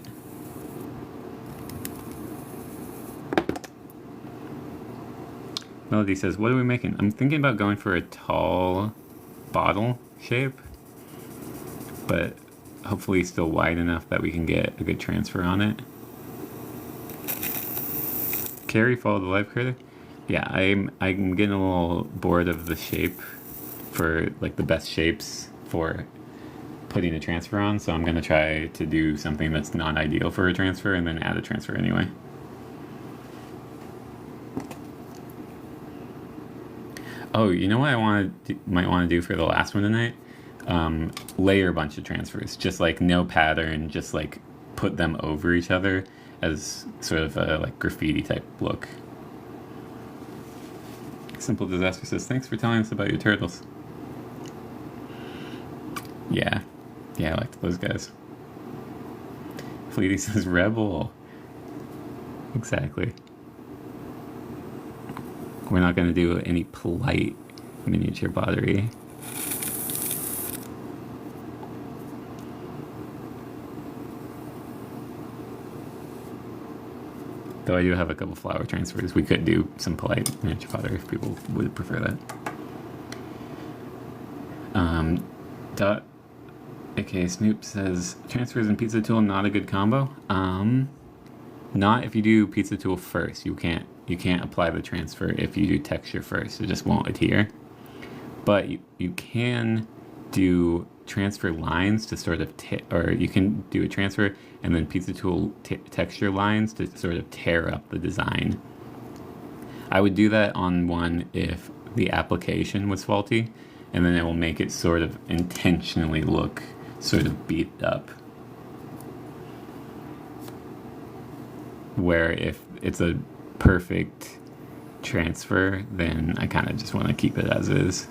Melody says, what are we making? I'm thinking about going for a tall bottle shape, but hopefully still wide enough that we can get a good transfer on it. Carrie followed the live creator. Yeah, I'm getting a little bored of the shape for like the best shapes for putting a transfer on, so I'm gonna try to do something that's not ideal for a transfer and then add a transfer anyway. Oh, you know what I might want to do for the last one tonight? Layer a bunch of transfers, just like no pattern, just like put them over each other as sort of a like graffiti type look. Simple Disaster says, thanks for telling us about your turtles. Yeah, I liked those guys. Fleety says, Rebel. Exactly. We're not going to do any polite miniature pottery. Though I do have a couple flower transfers. We could do some polite miniature pottery if people would prefer that. Dot aka Snoop says, transfers and pizza tool not a good combo. Not if you do pizza tool first. You can't apply the transfer if you do texture first. It just won't adhere. But you can do transfer lines to sort of or you can do a transfer and then pizza tool texture lines to sort of tear up the design. I would do that on one if the application was faulty, and then it will make it sort of intentionally look sort of beat up. Where if it's a perfect transfer, then I kind of just want to keep it as is.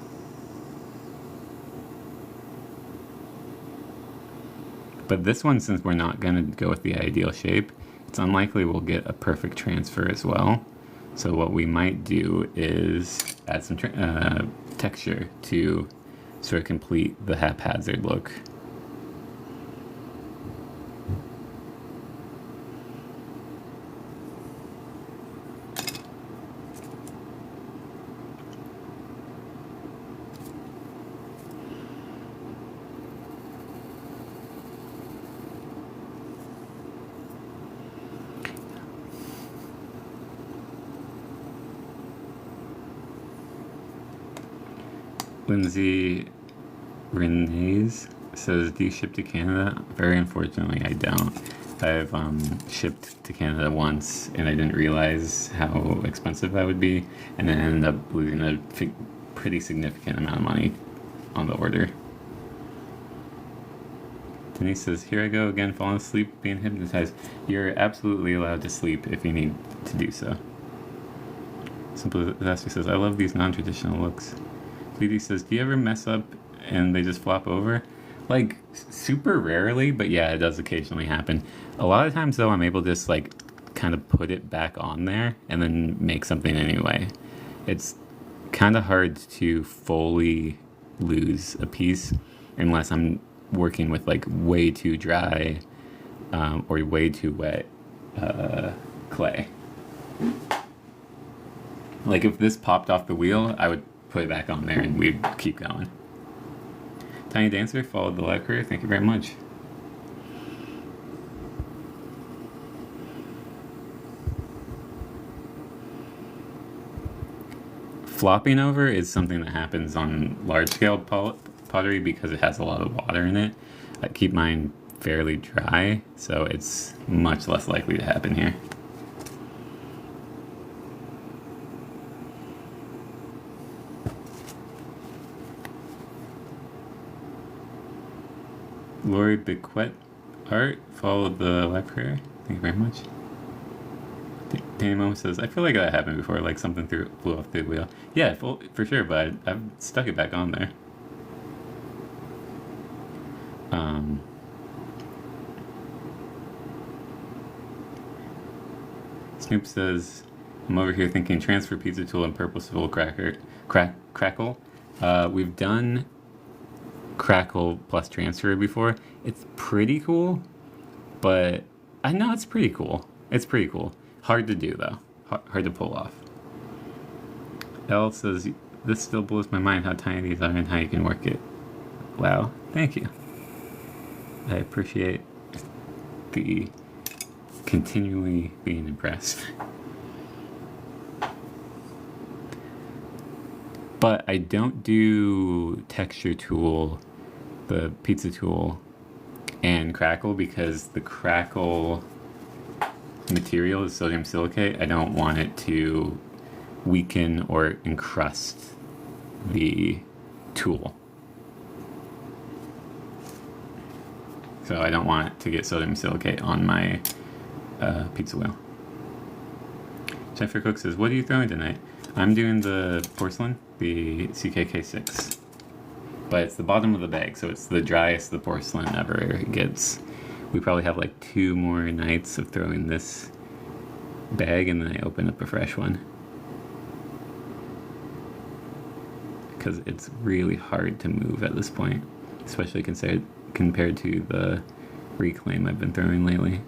But this one, since we're not going to go with the ideal shape, it's unlikely we'll get a perfect transfer as well. So what we might do is add some texture to sort of complete the haphazard look. Lindsay Renees says, do you ship to Canada? Very unfortunately, I don't. I've shipped to Canada once, and I didn't realize how expensive that would be, and then ended up losing a pretty significant amount of money on the order. Denise says, here I go again, falling asleep, being hypnotized. You're absolutely allowed to sleep if you need to do so. Simple Disaster says, I love these non-traditional looks. Lady says, do you ever mess up and they just flop over? Like, super rarely, but yeah, it does occasionally happen. A lot of times, though, I'm able to just, like, kind of put it back on there and then make something anyway. It's kind of hard to fully lose a piece unless I'm working with, like, way too dry or way too wet clay. Like, if this popped off the wheel, I would put it back on there and we'd keep going. Tiny Dancer followed the live career. Thank you very much. Flopping over is something that happens on large-scale pottery because it has a lot of water in it. I keep mine fairly dry, so it's much less likely to happen here. Lori Bequet Art followed the live career. Thank you very much. Danny Momo says, I feel like that happened before, like something flew off the wheel. Yeah, for sure, but I've stuck it back on there. Snoop says, I'm over here thinking transfer pizza tool and purposeful crackle. We've done crackle plus transfer before. It's pretty cool, but I know it's pretty cool. It's pretty cool. Hard to do though. Hard to pull off. Elle says, this still blows my mind how tiny these are and how you can work it. Wow, thank you. I appreciate the continually being impressed. But I don't do texture tool, the pizza tool, and crackle because the crackle material is sodium silicate. I don't want it to weaken or encrust the tool. So I don't want it to get sodium silicate on my pizza wheel. Jennifer Cook says, what are you throwing tonight? I'm doing the porcelain, the CKK6. But it's the bottom of the bag, so it's the driest the porcelain ever gets. We probably have like 2 more nights of throwing this bag, and then I open up a fresh one. Because it's really hard to move at this point, especially compared to the reclaim I've been throwing lately.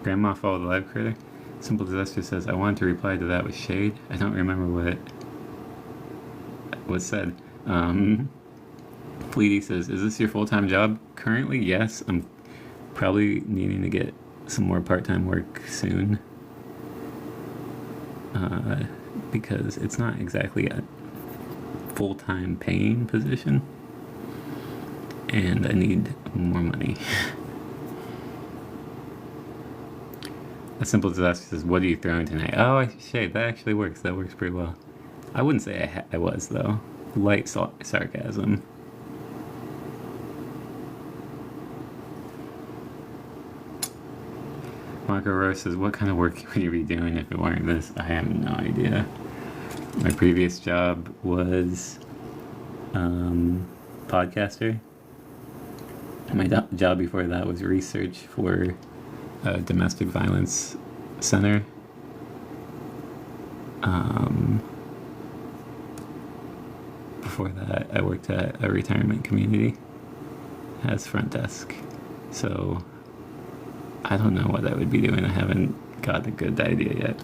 Grandma followed the live creator. Simple Disaster says, I wanted to reply to that with shade. I don't remember what was said. Fleety says, is this your full-time job? Currently, yes. I'm probably needing to get some more part-time work soon. Because it's not exactly a full-time paying position. And I need more money. A Simple Disaster says, what are you throwing tonight? Oh, shade, that actually works. That works pretty well. I wouldn't say I was, though. Light sarcasm. Marco Rose says, what kind of work would you be doing if it weren't this? I have no idea. My previous job was podcaster. My job before that was research for a domestic violence center. Before that, I worked at a retirement community as front desk. So I don't know what I would be doing. I haven't got a good idea yet.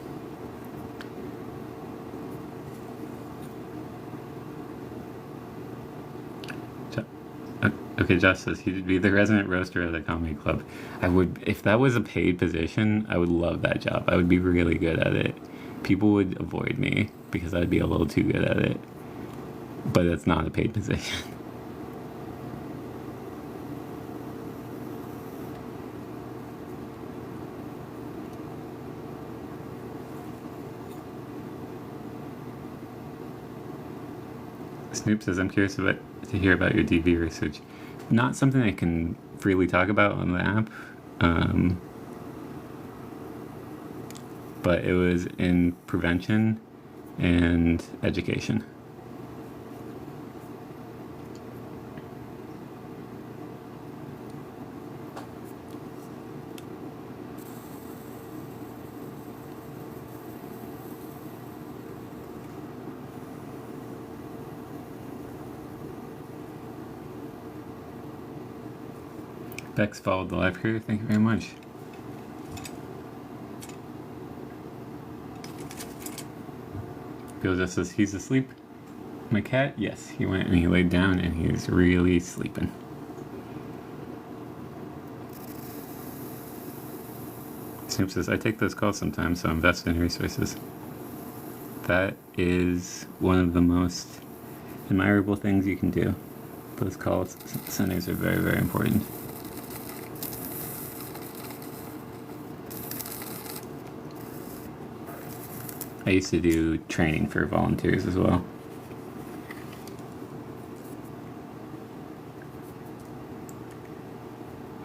Okay, Josh says he'd be the resident roaster of the comedy club. I would, if that was a paid position, I would love that job. I would be really good at it. People would avoid me because I'd be a little too good at it. But it's not a paid position. Snoop says, I'm curious to hear about your DV research. Not something I can freely talk about on the app, but it was in prevention and education. Bex followed the live crew. Thank you very much. Bill just says he's asleep. My cat, yes, he went and he laid down and he's really sleeping. Snoop says, I take those calls sometimes, so invest in resources. That is one of the most admirable things you can do. Those call centers are very, very important. I used to do training for volunteers as well.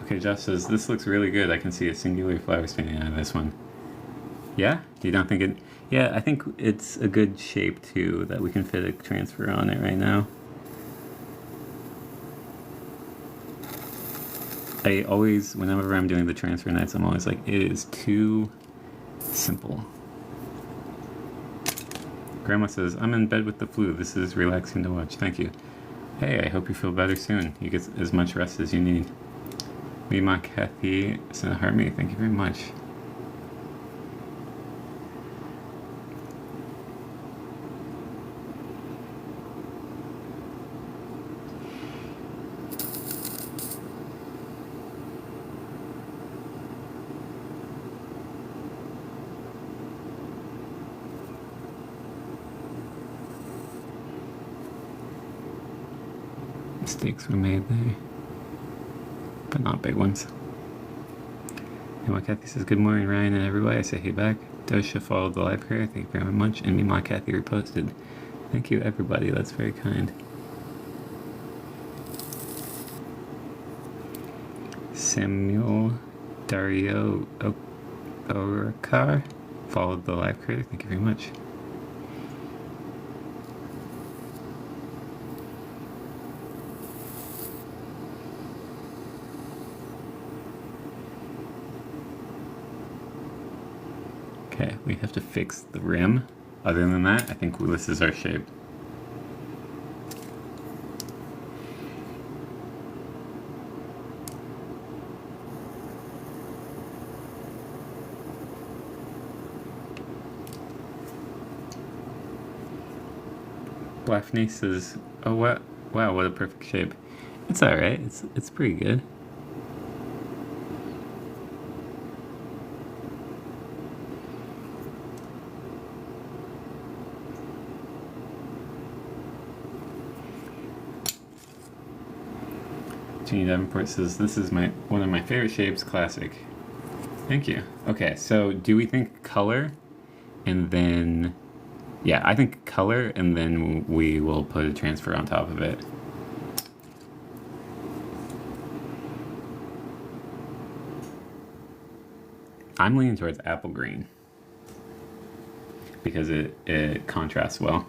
Okay, Josh says, this looks really good. I can see a singular flower standing out of this one. Yeah? You don't think it... Yeah, I think it's a good shape, too, that we can fit a transfer on it right now. I always, whenever I'm doing the transfer nights, I'm always like, it is too simple. Grandma says, I'm in bed with the flu. This is relaxing to watch. Thank you. Hey, I hope you feel better soon. You get as much rest as you need. Mima Kathy sent a heart me. Thank you very much. Mistakes were made there, but not big ones. And Kathy says, good morning, Ryan and everybody. I say, hey back. Dosha followed the live prayer. Thank you very much. And Mima Kathy reposted. Thank you, everybody. That's very kind. Samuel Dario Orakar followed the live prayer. Thank you very much. Okay, we have to fix the rim. Other than that, I think this is our shape. Daphne says, oh wow, what a perfect shape. It's alright, it's pretty good. Jeannie Davenport says, this is one of my favorite shapes, classic. Thank you. Okay, so do we think color and then... Yeah, I think color and then we will put a transfer on top of it. I'm leaning towards apple green because it contrasts well.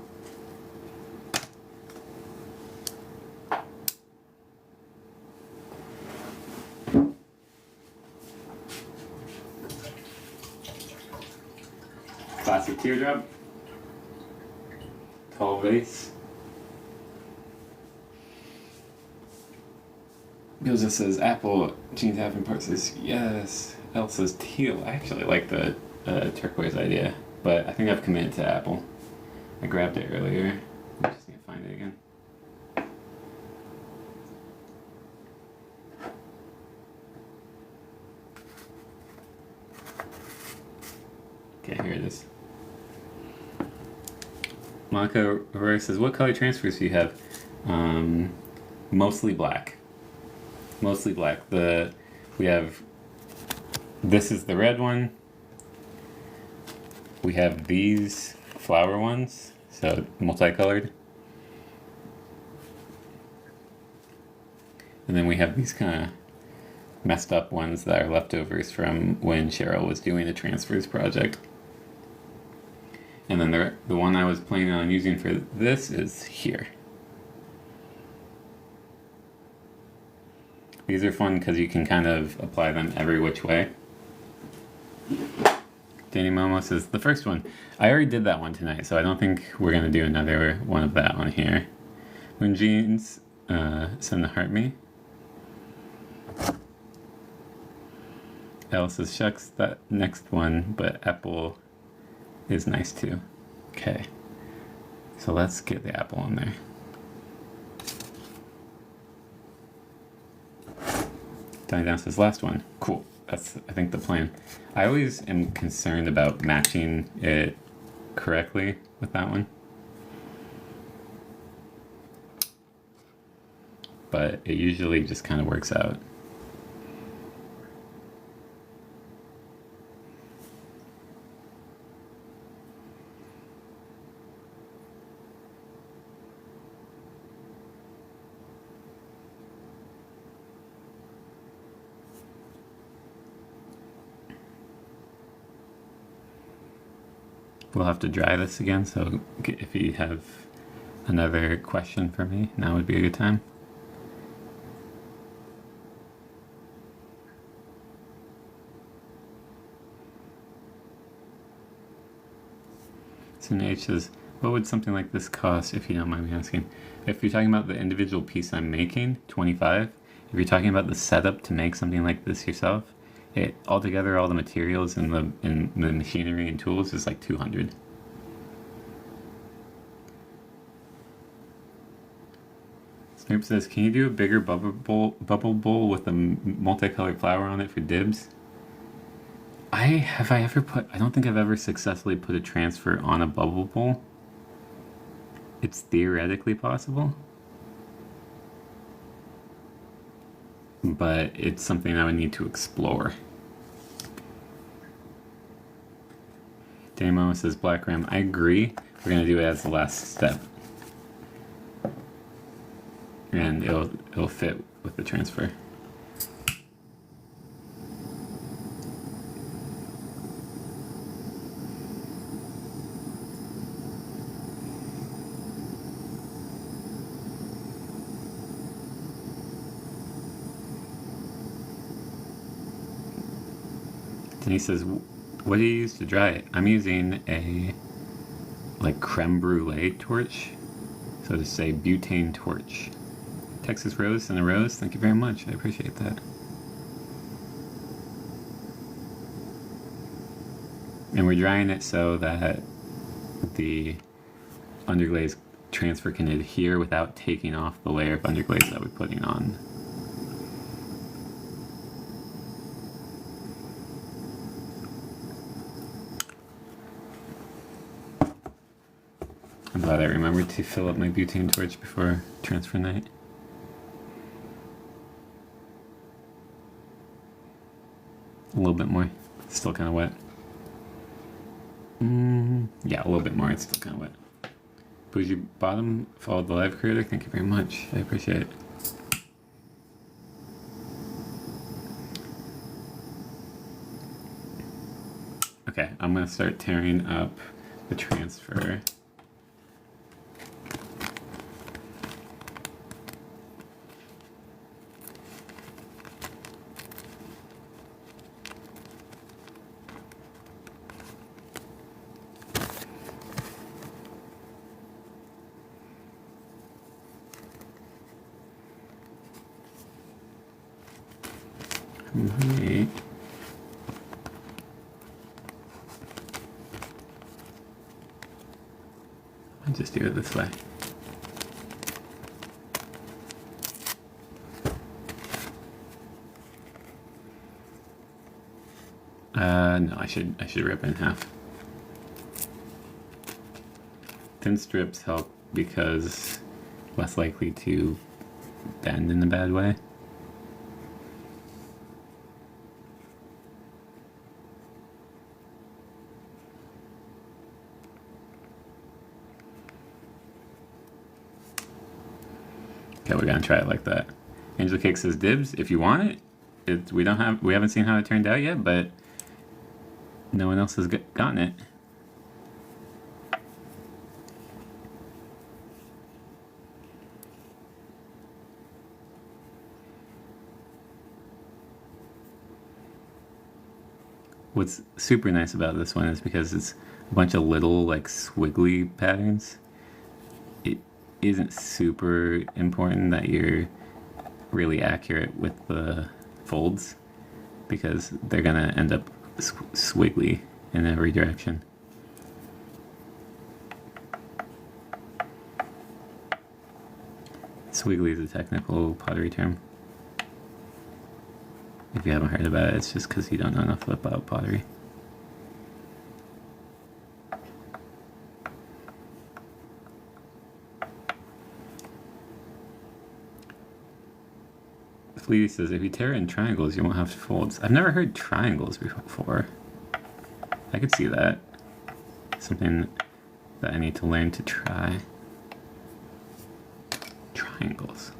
Classic teardrop. Tall vase. Bill just says apple. Gene Davenport says yes. Elle says teal. I actually like the turquoise idea, but I think I've committed to apple. I grabbed it earlier. I just need to find it again. Okay, here it is. Monica Aurora says, what color transfers do you have? Mostly black. Mostly black. We have, this is the red one. We have these flower ones, so multicolored. And then we have these kind of messed up ones that are leftovers from when Cheryl was doing the transfers project. And then the one I was planning on using for this is here. These are fun because you can kind of apply them every which way. Danny Momo says, the first one. I already did that one tonight, so I don't think we're going to do another one of that on here. When Jeans send the heart me. Elle says, shucks, that next one, but apple is nice too. Okay. So let's get the apple on there. Donnie Down says, last one. Cool. That's, I think, the plan. I always am concerned about matching it correctly with that one. But it usually just kind of works out. We'll have to dry this again, so if you have another question for me, now would be a good time. So H says, what would something like this cost, if you don't mind me asking? If you're talking about the individual piece I'm making, 25. If you're talking about the setup to make something like this yourself, altogether, all the materials and the machinery and tools is like 200. Snoop says, can you do a bigger bubble bowl with a multicolored flower on it for dibs? I don't think I've ever successfully put a transfer on a bubble bowl. It's theoretically possible, but it's something I would need to explore. Damo says black ram. I agree. We're gonna do it as the last step, and it'll fit with the transfer. Denise says, what do you use to dry it? I'm using a creme brulee torch. So to say butane torch. Texas Rose and a rose, thank you very much. I appreciate that. And we're drying it so that the underglaze transfer can adhere without taking off the layer of underglaze that we're putting on. I'm glad I remembered to fill up my butane torch before transfer night. A little bit more. It's still kind of wet. Yeah, a little bit more. It's still kind of wet. Bougie Bottom followed the live creator. Thank you very much. I appreciate it. Okay, I'm going to start tearing up the transfer. might... I'll just do it this way. No, I should rip it in half. Thin strips help because less likely to bend in a bad way. Okay, we're gonna try it like that. Angel Cake says dibs if you want it. We haven't seen how it turned out yet, but no one else has gotten it. What's super nice about this one is because it's a bunch of little like squiggly patterns. It isn't super important that you're really accurate with the folds because they're gonna end up squiggly in every direction. Squiggly is a technical pottery term. If you haven't heard about it, it's just because you don't know enough about pottery. Fleety says, if you tear it in triangles, you won't have folds. I've never heard triangles before. I could see that. Something that I need to learn to try. Triangles.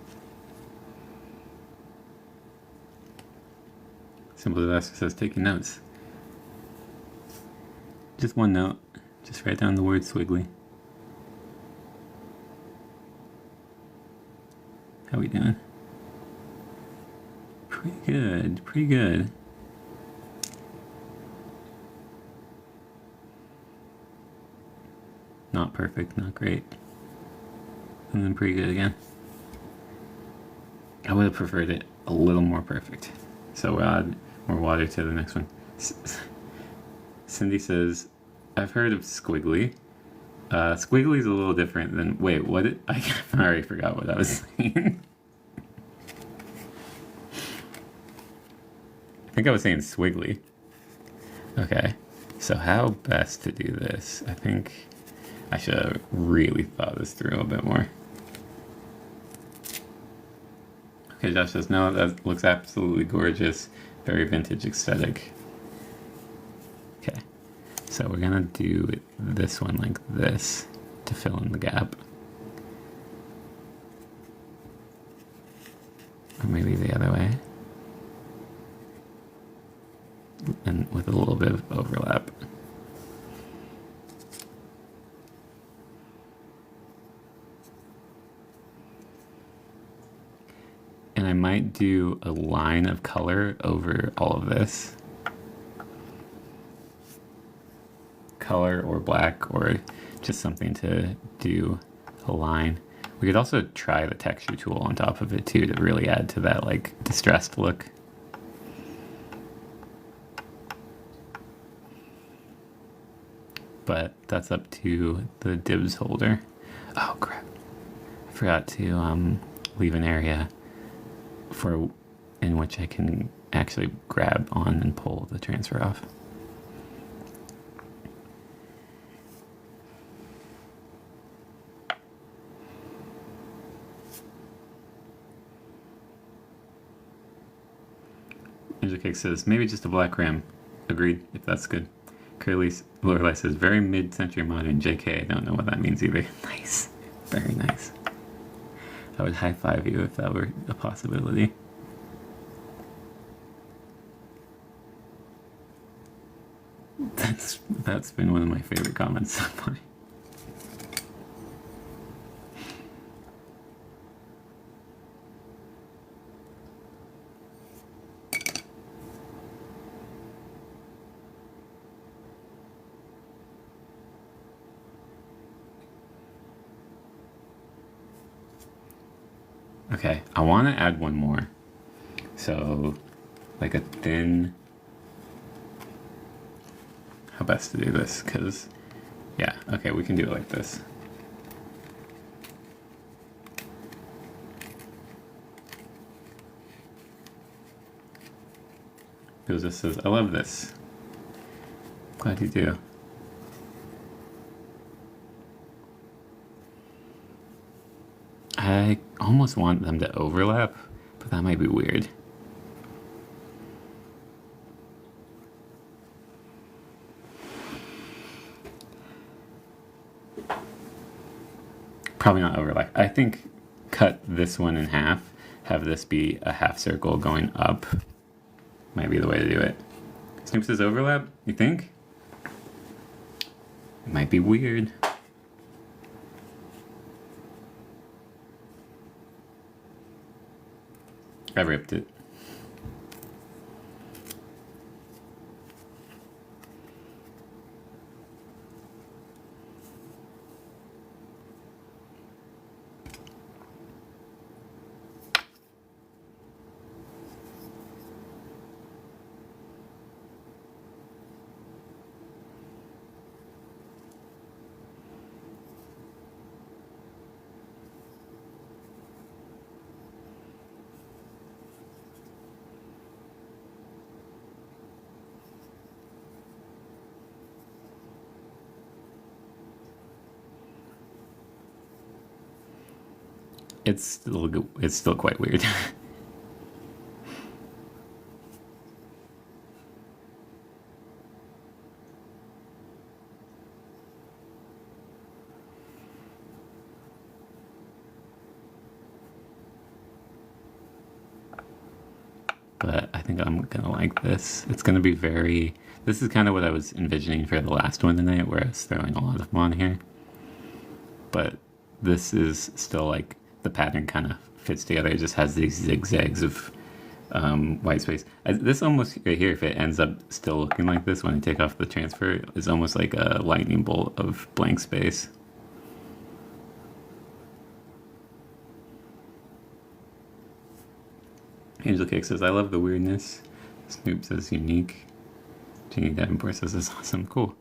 Simple Disaster says, taking notes. Just one note. Just write down the word swiggly. How we doing? Pretty good, pretty good. Not perfect, not great. And then pretty good again. I would have preferred it a little more perfect. So we'll add more water to the next one. Cindy says, I've heard of squiggly. Squiggly is a little different than... Wait, what? I already forgot what I was saying. I think I was saying swiggly. Okay, so how best to do this? I think I should have really thought this through a bit more. Okay, Josh says, no, that looks absolutely gorgeous. Very vintage aesthetic. Okay, so we're gonna do this one like this to fill in the gap. Or maybe the other way. And with a little bit of overlap. And I might do a line of color over all of this. Color or black or just something to do a line. We could also try the texture tool on top of it too to really add to that like distressed look. But that's up to the dibs holder. Oh crap. I forgot to leave an area in which I can actually grab on and pull the transfer off. Ninja Cake says, maybe just a black rim. Agreed, if that's good. Lorelei says, very mid-century modern. JK, I don't know what that means either. Nice. Very nice. I would high-five you if that were a possibility. That's been one of my favorite comments so far. Okay, I want to add one more. So like a thin, how best to do this, because, yeah, okay, we can do it like this. Because this says, I love this. Glad you do. I almost want them to overlap, but that might be weird. Probably not overlap. I think cut this one in half, have this be a half circle going up. Might be the way to do it. Snoop says overlap, you think? It might be weird. I ripped it. It's still quite weird. But I think I'm gonna like this. It's gonna be very, this is kind of what I was envisioning for the last one tonight, where I was throwing a lot of them on here. But this is still like, the pattern kind of fits together. It just has these zigzags of white space. This almost right here, if it ends up still looking like this when I take off the transfer, is almost like a lightning bolt of blank space. Angel Cake says, I love the weirdness. Snoop says, unique. Jeannie Davenport says, this is awesome. Cool.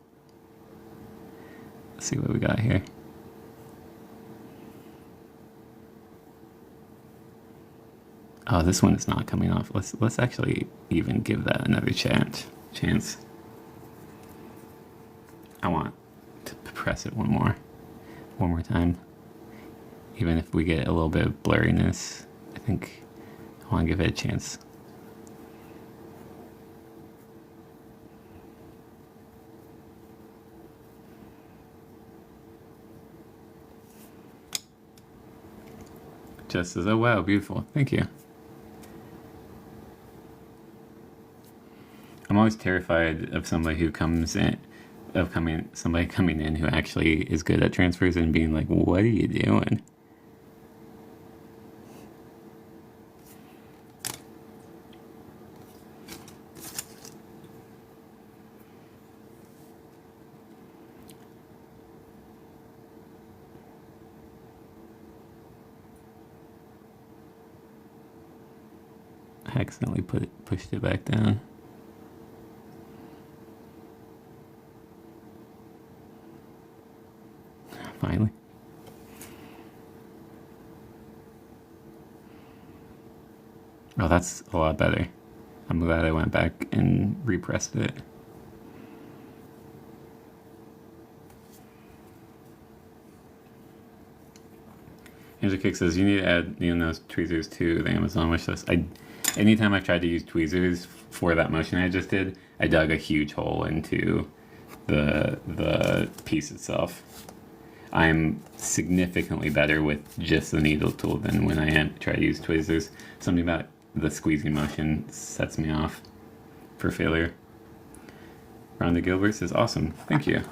Let's see what we got here. Oh, this one is not coming off. Let's actually even give that another chance. I want to press it one more time. Even if we get a little bit of blurriness, I think I want to give it a chance. Just as, oh wow, beautiful. Thank you. I'm always terrified of somebody who comes in, somebody coming in who actually is good at transfers and being like, what are you doing? I accidentally pushed it back down. Finally. Oh, that's a lot better. I'm glad I went back and repressed it. Angel Kick says, you need to add nose tweezers to the Amazon wishlist. Anytime I've tried to use tweezers for that motion I just did, I dug a huge hole into the piece itself. I'm significantly better with just the needle tool than when I try to use tweezers. Something about the squeezing motion sets me off for failure. Rhonda Gilbert says, awesome, thank you.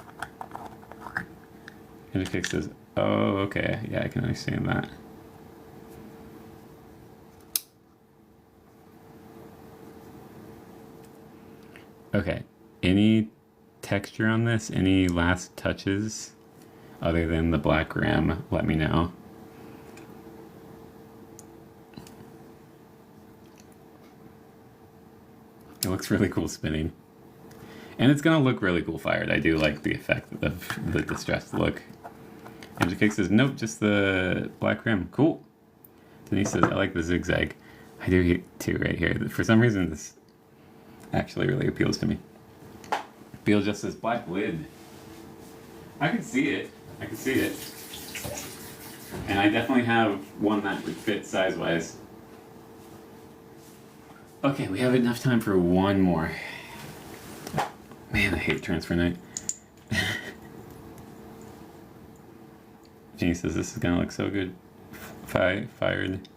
Angel Kick says, oh, okay, yeah, I can understand that. Okay, any texture on this? Any last touches other than the black rim? Let me know. It looks really cool spinning. And it's gonna look really cool fired. I do like the effect of the distressed look. Angel Cake says, nope, just the black rim. Cool. Denise says, I like the zigzag. I do too right here. For some reason, this actually really appeals to me. Beal just says, black lid. I can see it. I can see it. And I definitely have one that would fit size-wise. Okay, we have enough time for one more. Man, I hate transfer night. Jeannie says this is gonna look so good. Fired.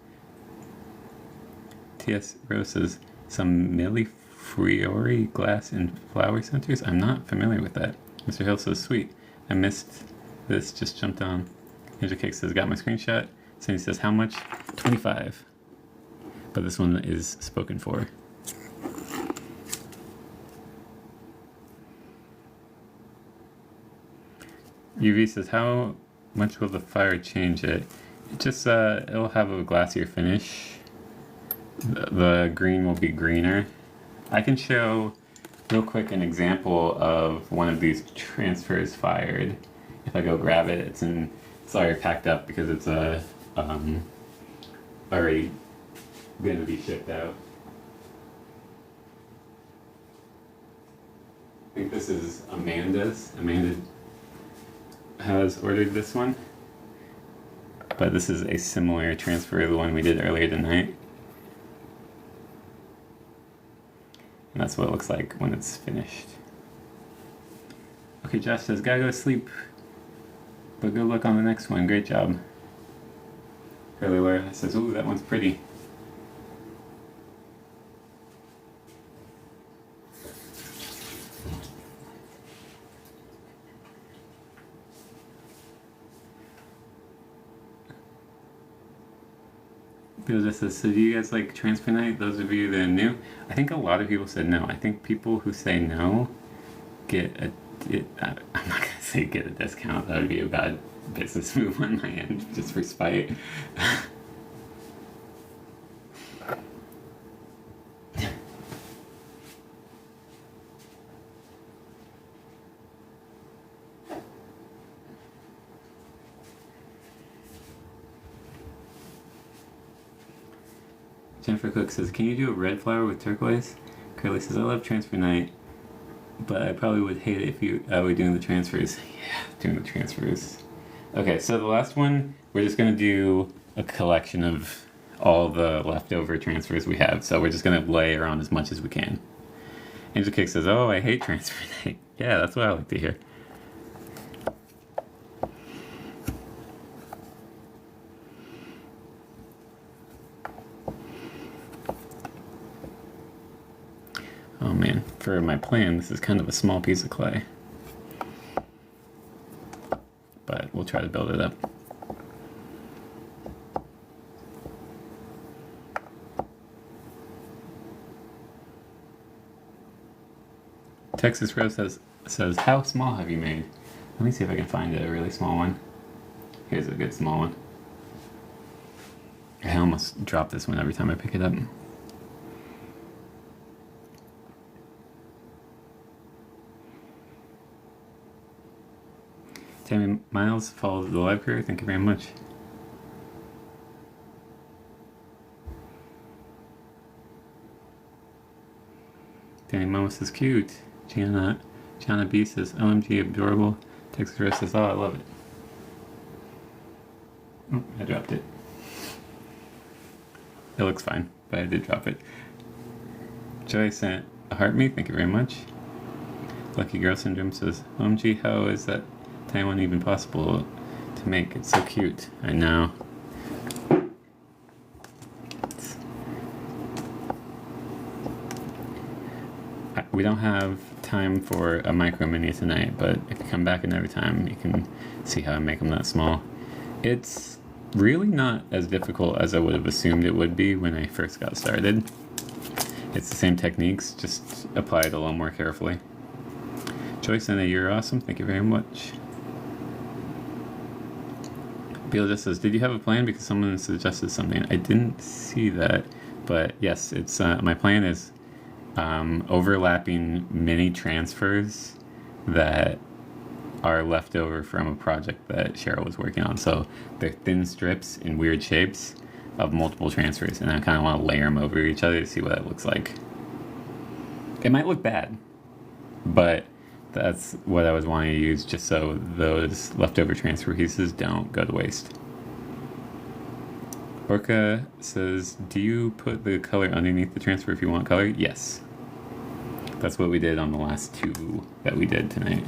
T.S. Rose says some Millefiori glass and flower centers. I'm not familiar with that. Mr. Hill says sweet. I missed this. Just jumped on. Angel Cake says got my screenshot. Cindy says how much? 25. But this one is spoken for. UV says how much will the fire change it? It just it'll have a glassier finish. The green will be greener. I can show real quick an example of one of these transfers fired. If I go grab it, it's already packed up because it's already going to be shipped out. I think this is Amanda's. Amanda has ordered this one, but this is a similar transfer to the one we did earlier tonight. And that's what it looks like when it's finished. Okay, Josh says, gotta go to sleep. But good luck on the next one. Great job. Curly Laura says, ooh, that one's pretty. People just says, so do you guys like transfer night? Those of you that are new? I think a lot of people said no. I think people who say no get a... I'm not going to say get a discount. That would be a bad business move on my end, just for spite. Jennifer Cook says, can you do a red flower with turquoise? Curly says, I love transfer night, but I probably would hate it if you were doing the transfers. Yeah, doing the transfers. Okay, so the last one, we're just going to do a collection of all the leftover transfers we have. So we're just going to layer on as much as we can. Angel Cake says, oh, I hate transfer night. Yeah, that's what I like to hear. Oh man, for my plan, this is kind of a small piece of clay. But we'll try to build it up. Texas Rose says, how small have you made? Let me see if I can find a really small one. Here's a good small one. I almost drop this one every time I pick it up. Tammy Miles follows the live crew. Thank you very much. Danny Momo says cute. Gianna B says OMG adorable. Texas Rose says, oh, I love it. Oh, I dropped it. It looks fine, but I did drop it. Joy sent a heart me. Thank you very much. Lucky Girl Syndrome says, OMG, how is that tiny one even possible to make? It's so cute. I know. We don't have time for a micro mini tonight, but if you come back another time, you can see how I make them that small. It's really not as difficult as I would have assumed it would be when I first got started. It's the same techniques, just applied a little more carefully. Joyce, Anna, you're awesome. Thank you very much. Beal just says, did you have a plan? Because someone suggested something. I didn't see that, but yes, it's my plan is overlapping mini transfers that are left over from a project that Cheryl was working on. So they're thin strips in weird shapes of multiple transfers, and I kind of want to layer them over each other to see what that looks like. It might look bad, but that's what I was wanting to use just so those leftover transfer pieces don't go to waste. Orca says, do you put the color underneath the transfer if you want color? Yes. That's what we did on the last two that we did tonight.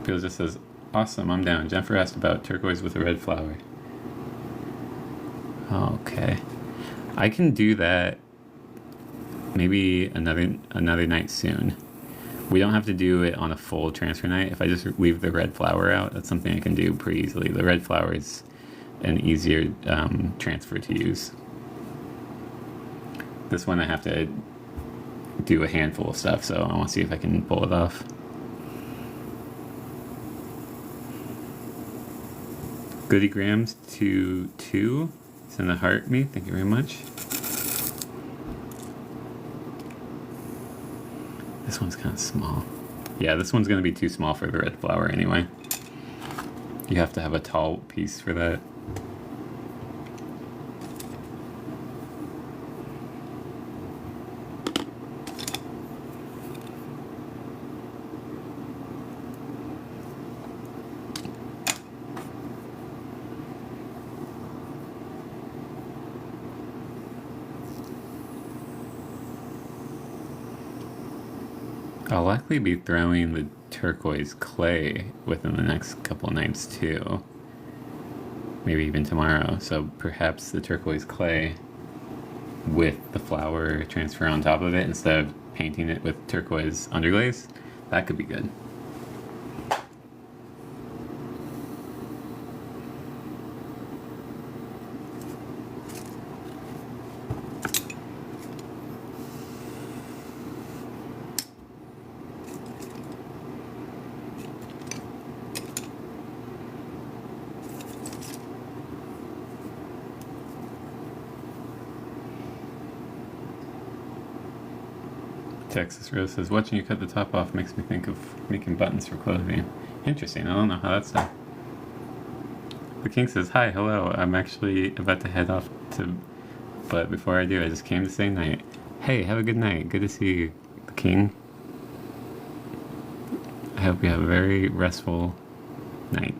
Bill just says, awesome, I'm down. Jennifer asked about turquoise with a red flower. Okay. I can do that maybe another night soon. We don't have to do it on a full transfer night. If I just leave the red flower out, that's something I can do pretty easily. The red flower is an easier transfer to use. This one I have to do a handful of stuff, so I want to see if I can pull it off. Goody Grams to 2. Send a heart me. Thank you very much. This one's kind of small. Yeah, this one's going to be too small for the red flower anyway. You have to have a tall piece for that. I'll likely be throwing the turquoise clay within the next couple nights too. Maybe even tomorrow. So perhaps the turquoise clay with the flower transfer on top of it instead of painting it with turquoise underglaze. That could be good. Texas Rose says, watching you cut the top off makes me think of making buttons for clothing. Interesting, I don't know how that's done. The King says, hi, hello, I'm actually about to head off to, but before I do, I just came to say night. Hey, have a good night, good to see you, the King. I hope you have a very restful night.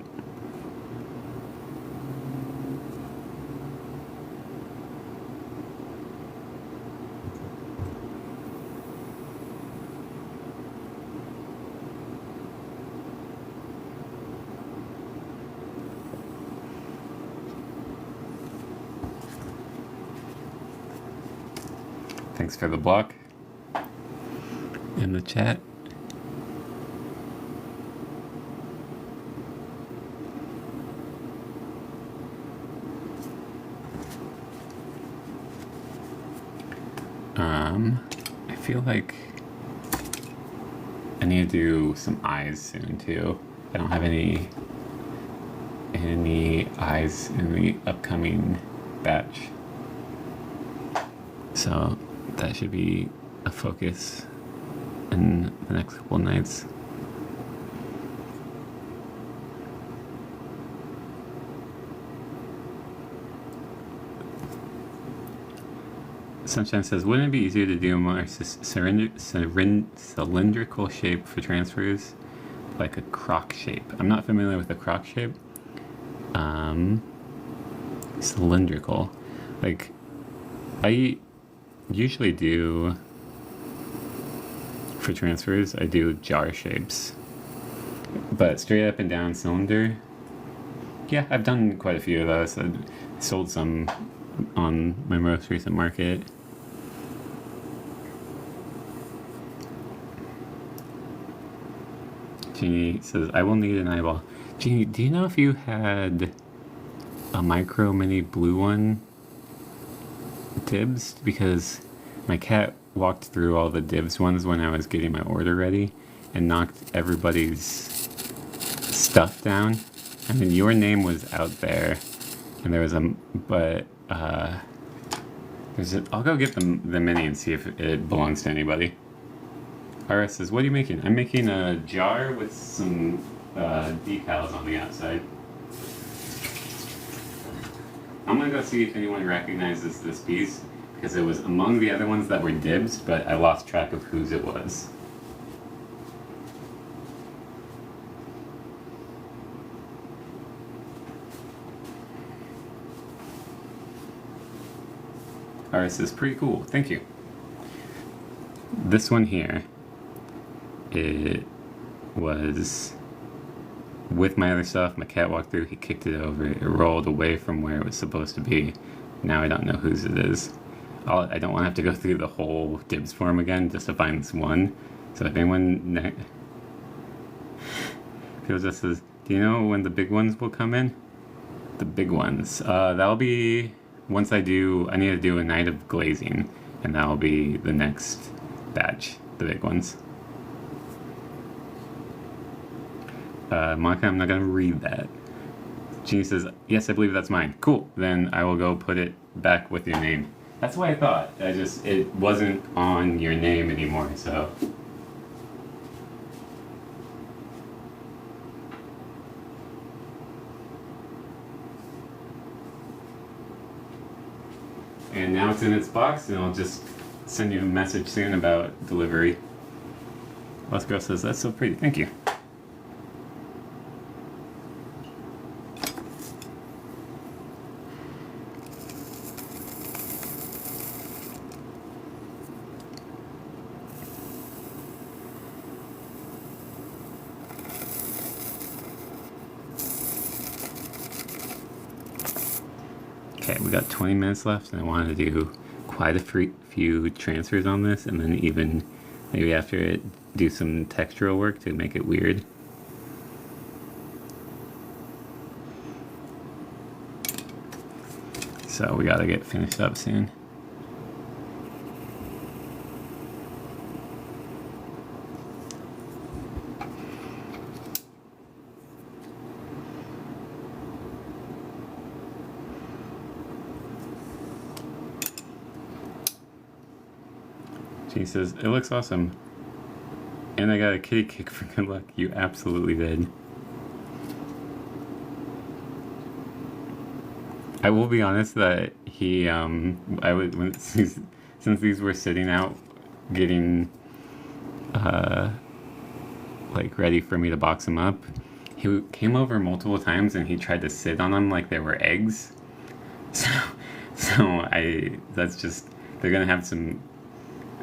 Thanks for the block in the chat. I feel like I need to do some eyes soon too. I don't have any eyes in the upcoming batch. So that should be a focus in the next couple of nights. Sunshine says, wouldn't it be easier to do a more cylindrical shape for transfers? Like a crock shape. I'm not familiar with a crock shape. Cylindrical. Like, I usually do, for transfers, I do jar shapes. But straight up and down cylinder, yeah, I've done quite a few of those. I sold some on my most recent market. Jeannie says, I will need an eyeball. Jeannie, do you know if you had a micro mini blue one dibs? Because my cat walked through all the dibs ones when I was getting my order ready and knocked everybody's stuff down. And then your name was out there And there was a, but there's a, I'll go get the mini and see if it belongs to anybody. RS says, what are you making? I'm making a jar with some decals on the outside. I'm gonna go see if anyone recognizes this piece, because it was among the other ones that were dibs, but I lost track of whose it was. RS is pretty cool, thank you. This one here, it was with my other stuff. My cat walked through, he kicked it over, it rolled away from where it was supposed to be. Now I don't know whose it is. I don't want to have to go through the whole dibs form again just to find this one. So if anyone feels this is, do you know when the big ones will come in? The big ones. That'll be once I need to do a night of glazing, and that'll be the next batch, the big ones. Monica, I'm not gonna read that. Jeannie says, yes, I believe that's mine. Cool, then I will go put it back with your name. That's what I thought. It wasn't on your name anymore, so. And now it's in its box, and I'll just send you a message soon about delivery. Last Girl says, that's so pretty, thank you. Okay, we got 20 minutes left, and I wanted to do quite a few transfers on this, and then even maybe after it do some textural work to make it weird. So we gotta get finished up soon. She says, it looks awesome. And I got a kitty kick for good luck. You absolutely did. I will be honest that since these were sitting out getting like ready for me to box them up, he came over multiple times and he tried to sit on them like they were eggs. That's just, they're gonna have some,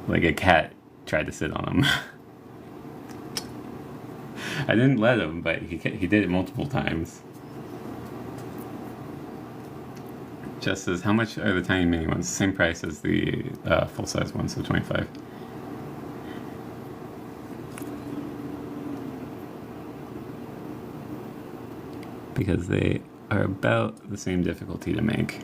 like a cat tried to sit on them. I didn't let him, but he did it multiple times. Jess says, how much are the tiny mini ones? Same price as the full-size ones, so 25. Because they are about the same difficulty to make.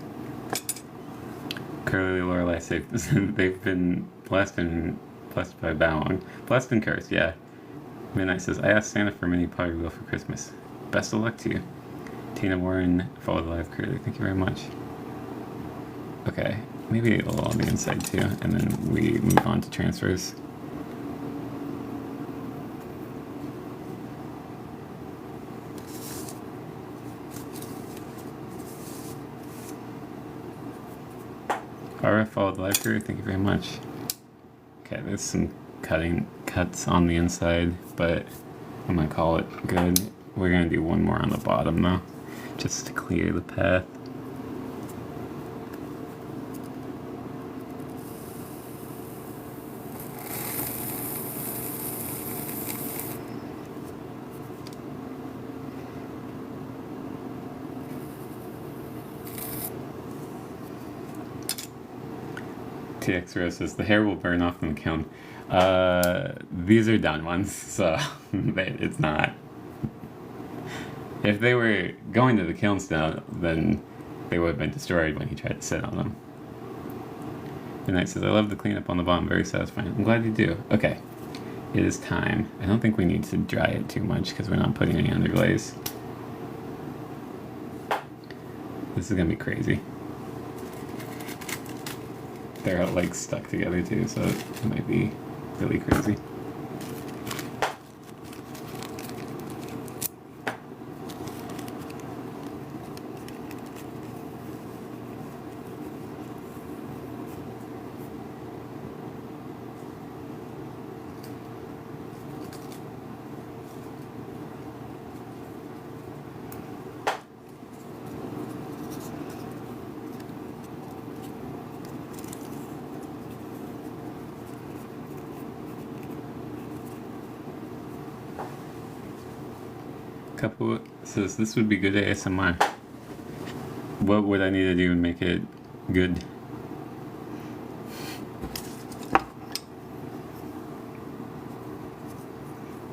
Curly Lorelei say they've been blessed by Bowong. Blessed and cursed, yeah. Midnight says, I asked Santa for mini pottery wheel for Christmas. Best of luck to you. Tina Warren, follow the live curly. Thank you very much. Okay, maybe a little on the inside too, and then we move on to transfers. Alright, follow the live curly. Thank you very much. Okay, there's some cuts on the inside, but I'm gonna call it good. We're gonna do one more on the bottom though, just to clear the path. TX Rose says the hair will burn off in the kiln. These are done ones, so it's not. If they were going to the kiln still, then they would have been destroyed when he tried to sit on them. Midnight says, I love the cleanup on the bottom, very satisfying. I'm glad you do. Okay, it is time. I don't think we need to dry it too much because we're not putting any underglaze. This is gonna be crazy. They're like stuck together too, so it might be really crazy. Couple says this would be good ASMR. What would I need to do to make it good?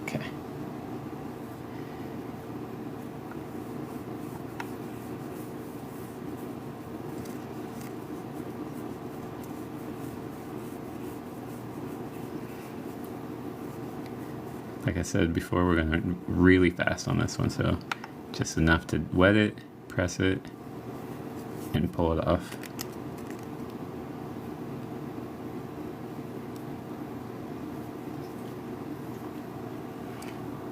Okay. Like I said before, we're gonna really fast on this one, so just enough to wet it, press it, and pull it off.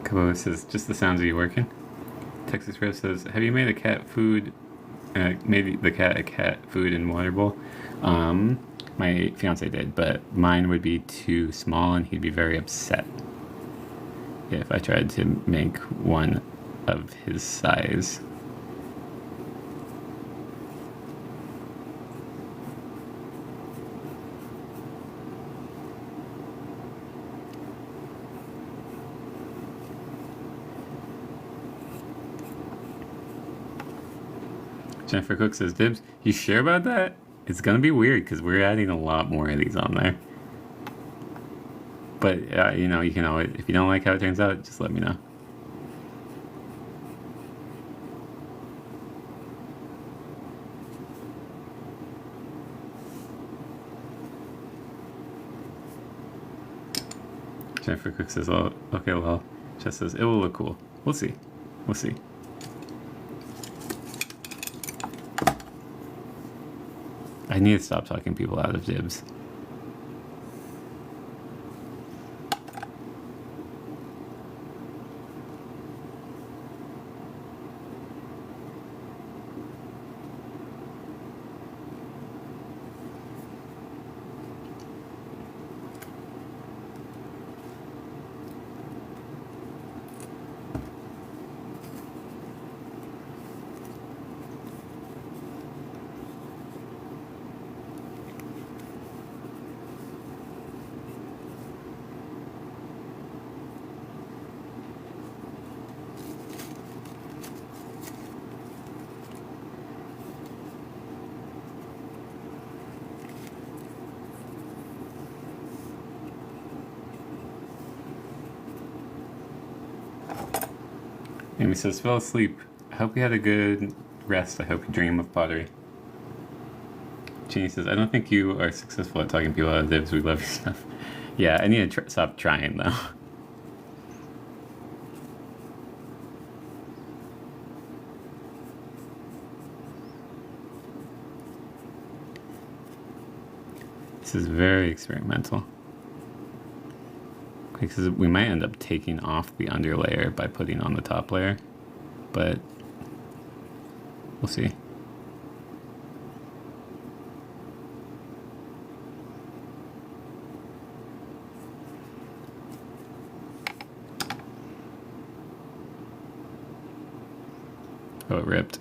Kabo says, just the sounds of you working. Texas Rose says, have you made a cat food, made the cat a cat food and water bowl? My fiance did, but mine would be too small and he'd be very upset if I tried to make one of his size. Jennifer Cook says, Dibs, you sure about that? It's gonna be weird because we're adding a lot more of these on there. But, you know, you can always, if you don't like how it turns out, just let me know. Jennifer Cook says, oh, okay, well, Jess says, it will look cool. We'll see. We'll see. I need to stop talking people out of dibs. Amy says, fell asleep. I hope you had a good rest. I hope you dream of pottery. Jeannie says, I don't think you are successful at talking people out of dibs. We love your stuff. Yeah, I need to stop trying, though. This is very experimental. Because we might end up taking off the under layer by putting on the top layer, but we'll see. Oh, it ripped.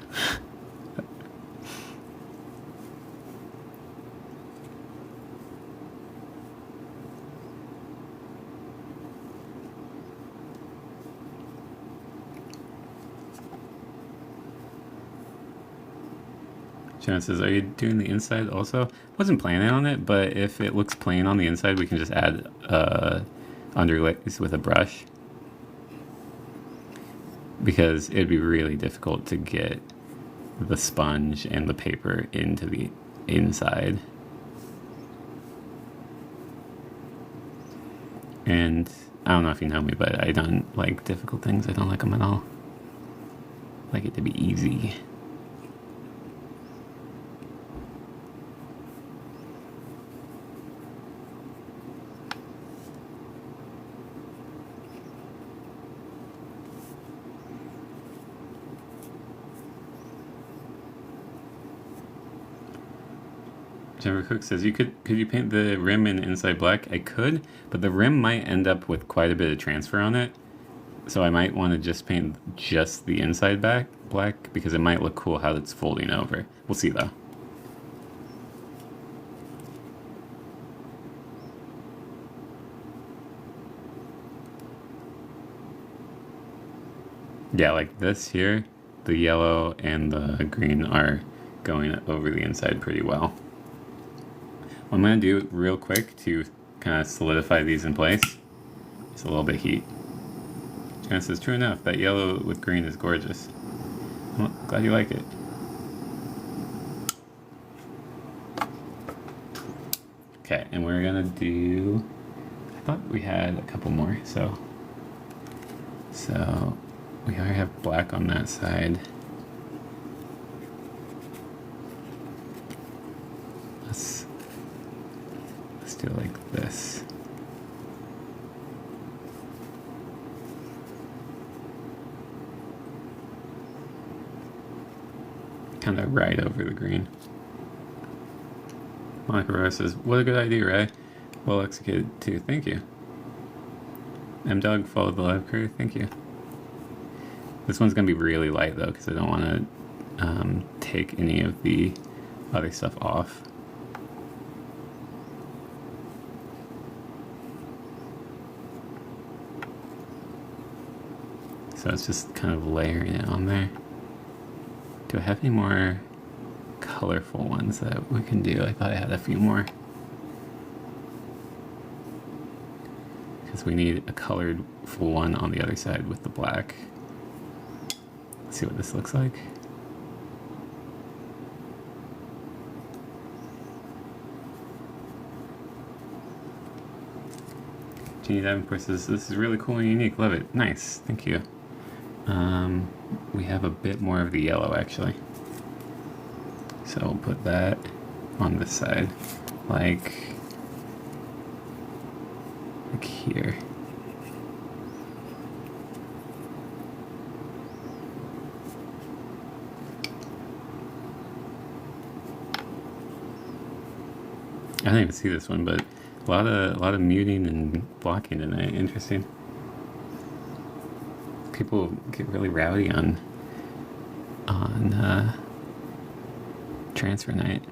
Shannon says, are you doing the inside also? Wasn't planning on it, but if it looks plain on the inside, we can just add underglaze with a brush. Because it'd be really difficult to get the sponge and the paper into the inside. And I don't know if you know me, but I don't like difficult things. I don't like them at all. I like it to be easy. Jennifer Cook says, could you paint the rim and inside black? I could, but the rim might end up with quite a bit of transfer on it. So I might want to just paint just the inside black because it might look cool how it's folding over. We'll see though. Yeah, like this here, the yellow and the green are going over the inside pretty well. What I'm going to do real quick to kind of solidify these in place is a little bit of heat. John says, true enough, that yellow with green is gorgeous. Well, glad you like it. Okay, and we're going to do, I thought we had a couple more, so we already have black on that side. Let's do it like this. Kind of right over the green. Monica Rose says, what a good idea, Ray. Well executed too. Thank you. M-Dog followed the live crew. Thank you. This one's going to be really light though because I don't want to take any of the other stuff off. So it's just kind of layering it on there. Do I have any more colorful ones that we can do? I thought I had a few more. Because we need a colored full one on the other side with the black. Let's see what this looks like. Jeannie Davenport says, this is really cool and unique. Love it. Nice. Thank you. We have a bit more of the yellow actually. So we'll put that on this side, like here. I didn't even see this one, but a lot of muting and blocking tonight. Interesting. People get really rowdy on transfer night.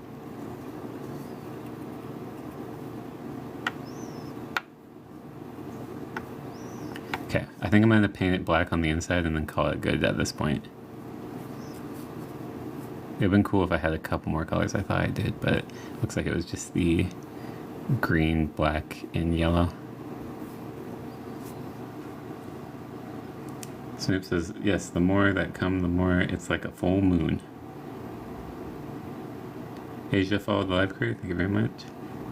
Okay, I think I'm going to paint it black on the inside and then call it good at this point. It would have been cool if I had a couple more colors. I thought I did, but it looks like it was just the green, black, and yellow. Snoop says, yes, the more that come, the more it's like a full moon. Asia followed the live crew. Thank you very much.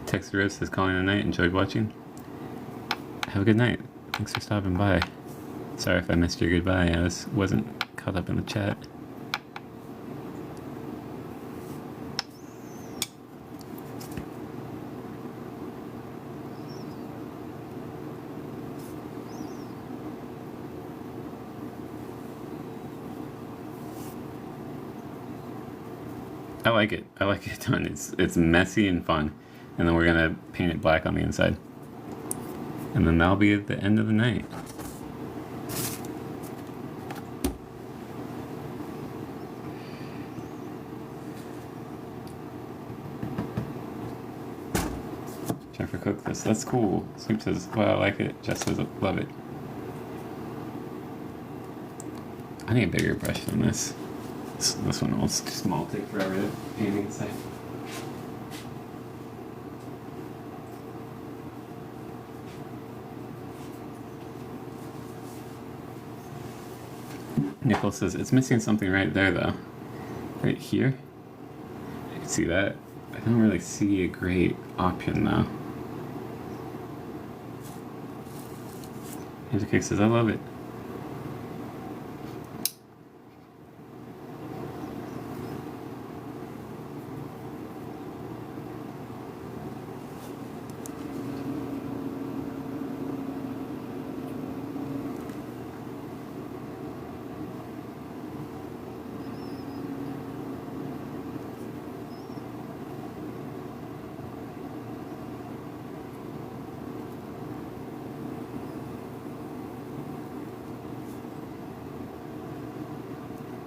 Texas Rose says, calling it a night. Enjoyed watching. Have a good night. Thanks for stopping by. Sorry if I missed your goodbye. I wasn't caught up in the chat. I like it. I like it done. It's messy and fun. And then we're gonna paint it black on the inside. And then that'll be at the end of the night. Jennifer cooked this. That's cool. Snoop says, well, I like it. Jess says, love it. I need a bigger brush than this. This one will too small, take forever to paint inside. Nicole says, it's missing something right there though. Right here? You can see that. I don't really see a great option though. Angel Cake says, I love it.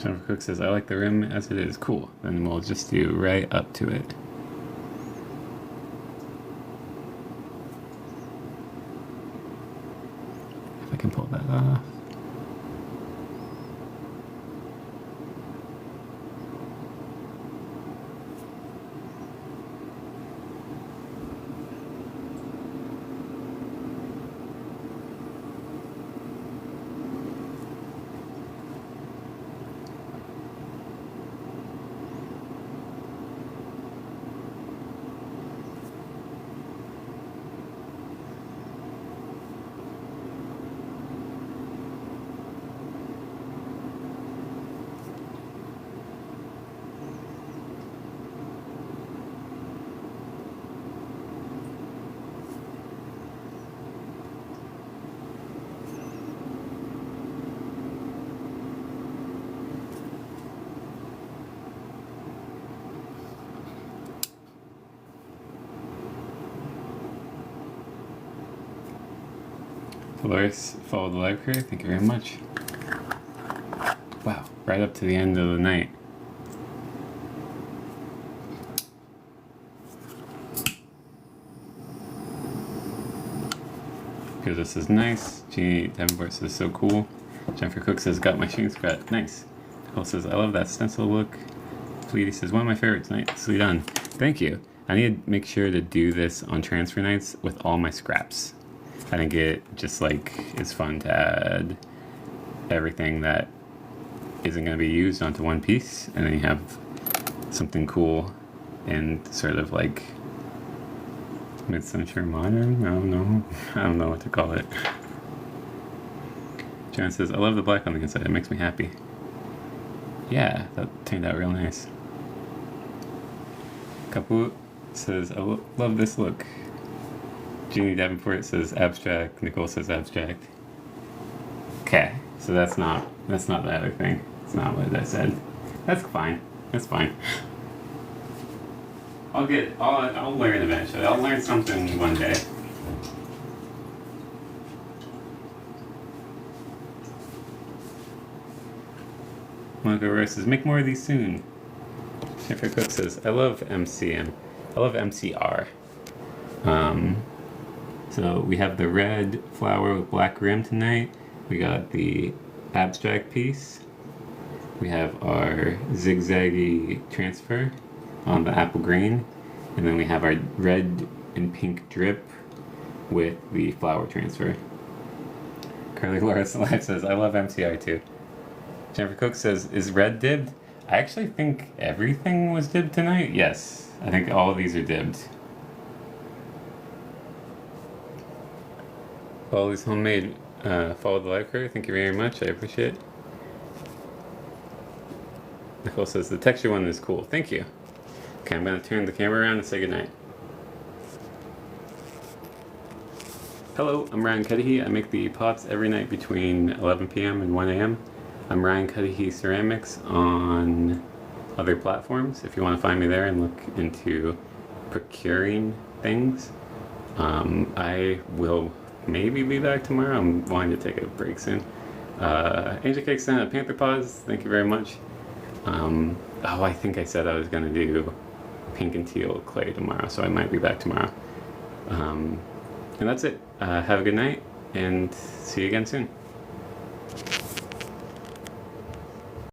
Jennifer Cook says, I like the rim as it is. Cool. Then we'll just do right up to it. If I can pull that off. Dolores, follow the live crew. Thank you very much. Wow, right up to the end of the night. Because this is nice. Jeannie Davenport says, so cool. Jennifer Cook says, got my shooting scratch. Nice. Nicole says, I love that stencil look. Fleety says, one of my favorites. Nicely done. Thank you. I need to make sure to do this on transfer nights with all my scraps. I think it just is fun to add everything that isn't going to be used onto one piece, and then you have something cool and sort of like mid-century modern. I don't know what to call it. John says, I love the black on the inside. It makes me happy. Yeah, that turned out real nice. Kaput says, I love this look. Jeannie Davenport says abstract. Nicole says abstract. Okay, so that's not the other thing. It's not what I said. That's fine. That's fine. I'll learn eventually. I'll learn something one day. Monica Rose says, make more of these soon. Jennifer Cook says, I love MCM. I love MCR. So we have the red flower with black rim tonight. We got the abstract piece. We have our zigzaggy transfer on the apple green. And then we have our red and pink drip with the flower transfer. Curly Laura Live says, I love MCR too. Jennifer Cook says, is red dibbed? I actually think everything was dibbed tonight. Yes, I think all of these are dibbed. All these homemade. Follow the live crew. Thank you very much. I appreciate it. Nicole says, the texture one is cool. Thank you. Okay, I'm going to turn the camera around and say goodnight. Hello, I'm Ryan Cudahy. I make the pots every night between 11 p.m. and 1 a.m. I'm Ryan Cudahy Ceramics on other platforms. If you want to find me there and look into procuring things. I will maybe be back tomorrow. I'm wanting to take a break soon. Angel Cake Santa Panther Paws, thank you very much. I think I said I was going to do pink and teal clay tomorrow, so I might be back tomorrow. And that's it. Have a good night, and see you again soon.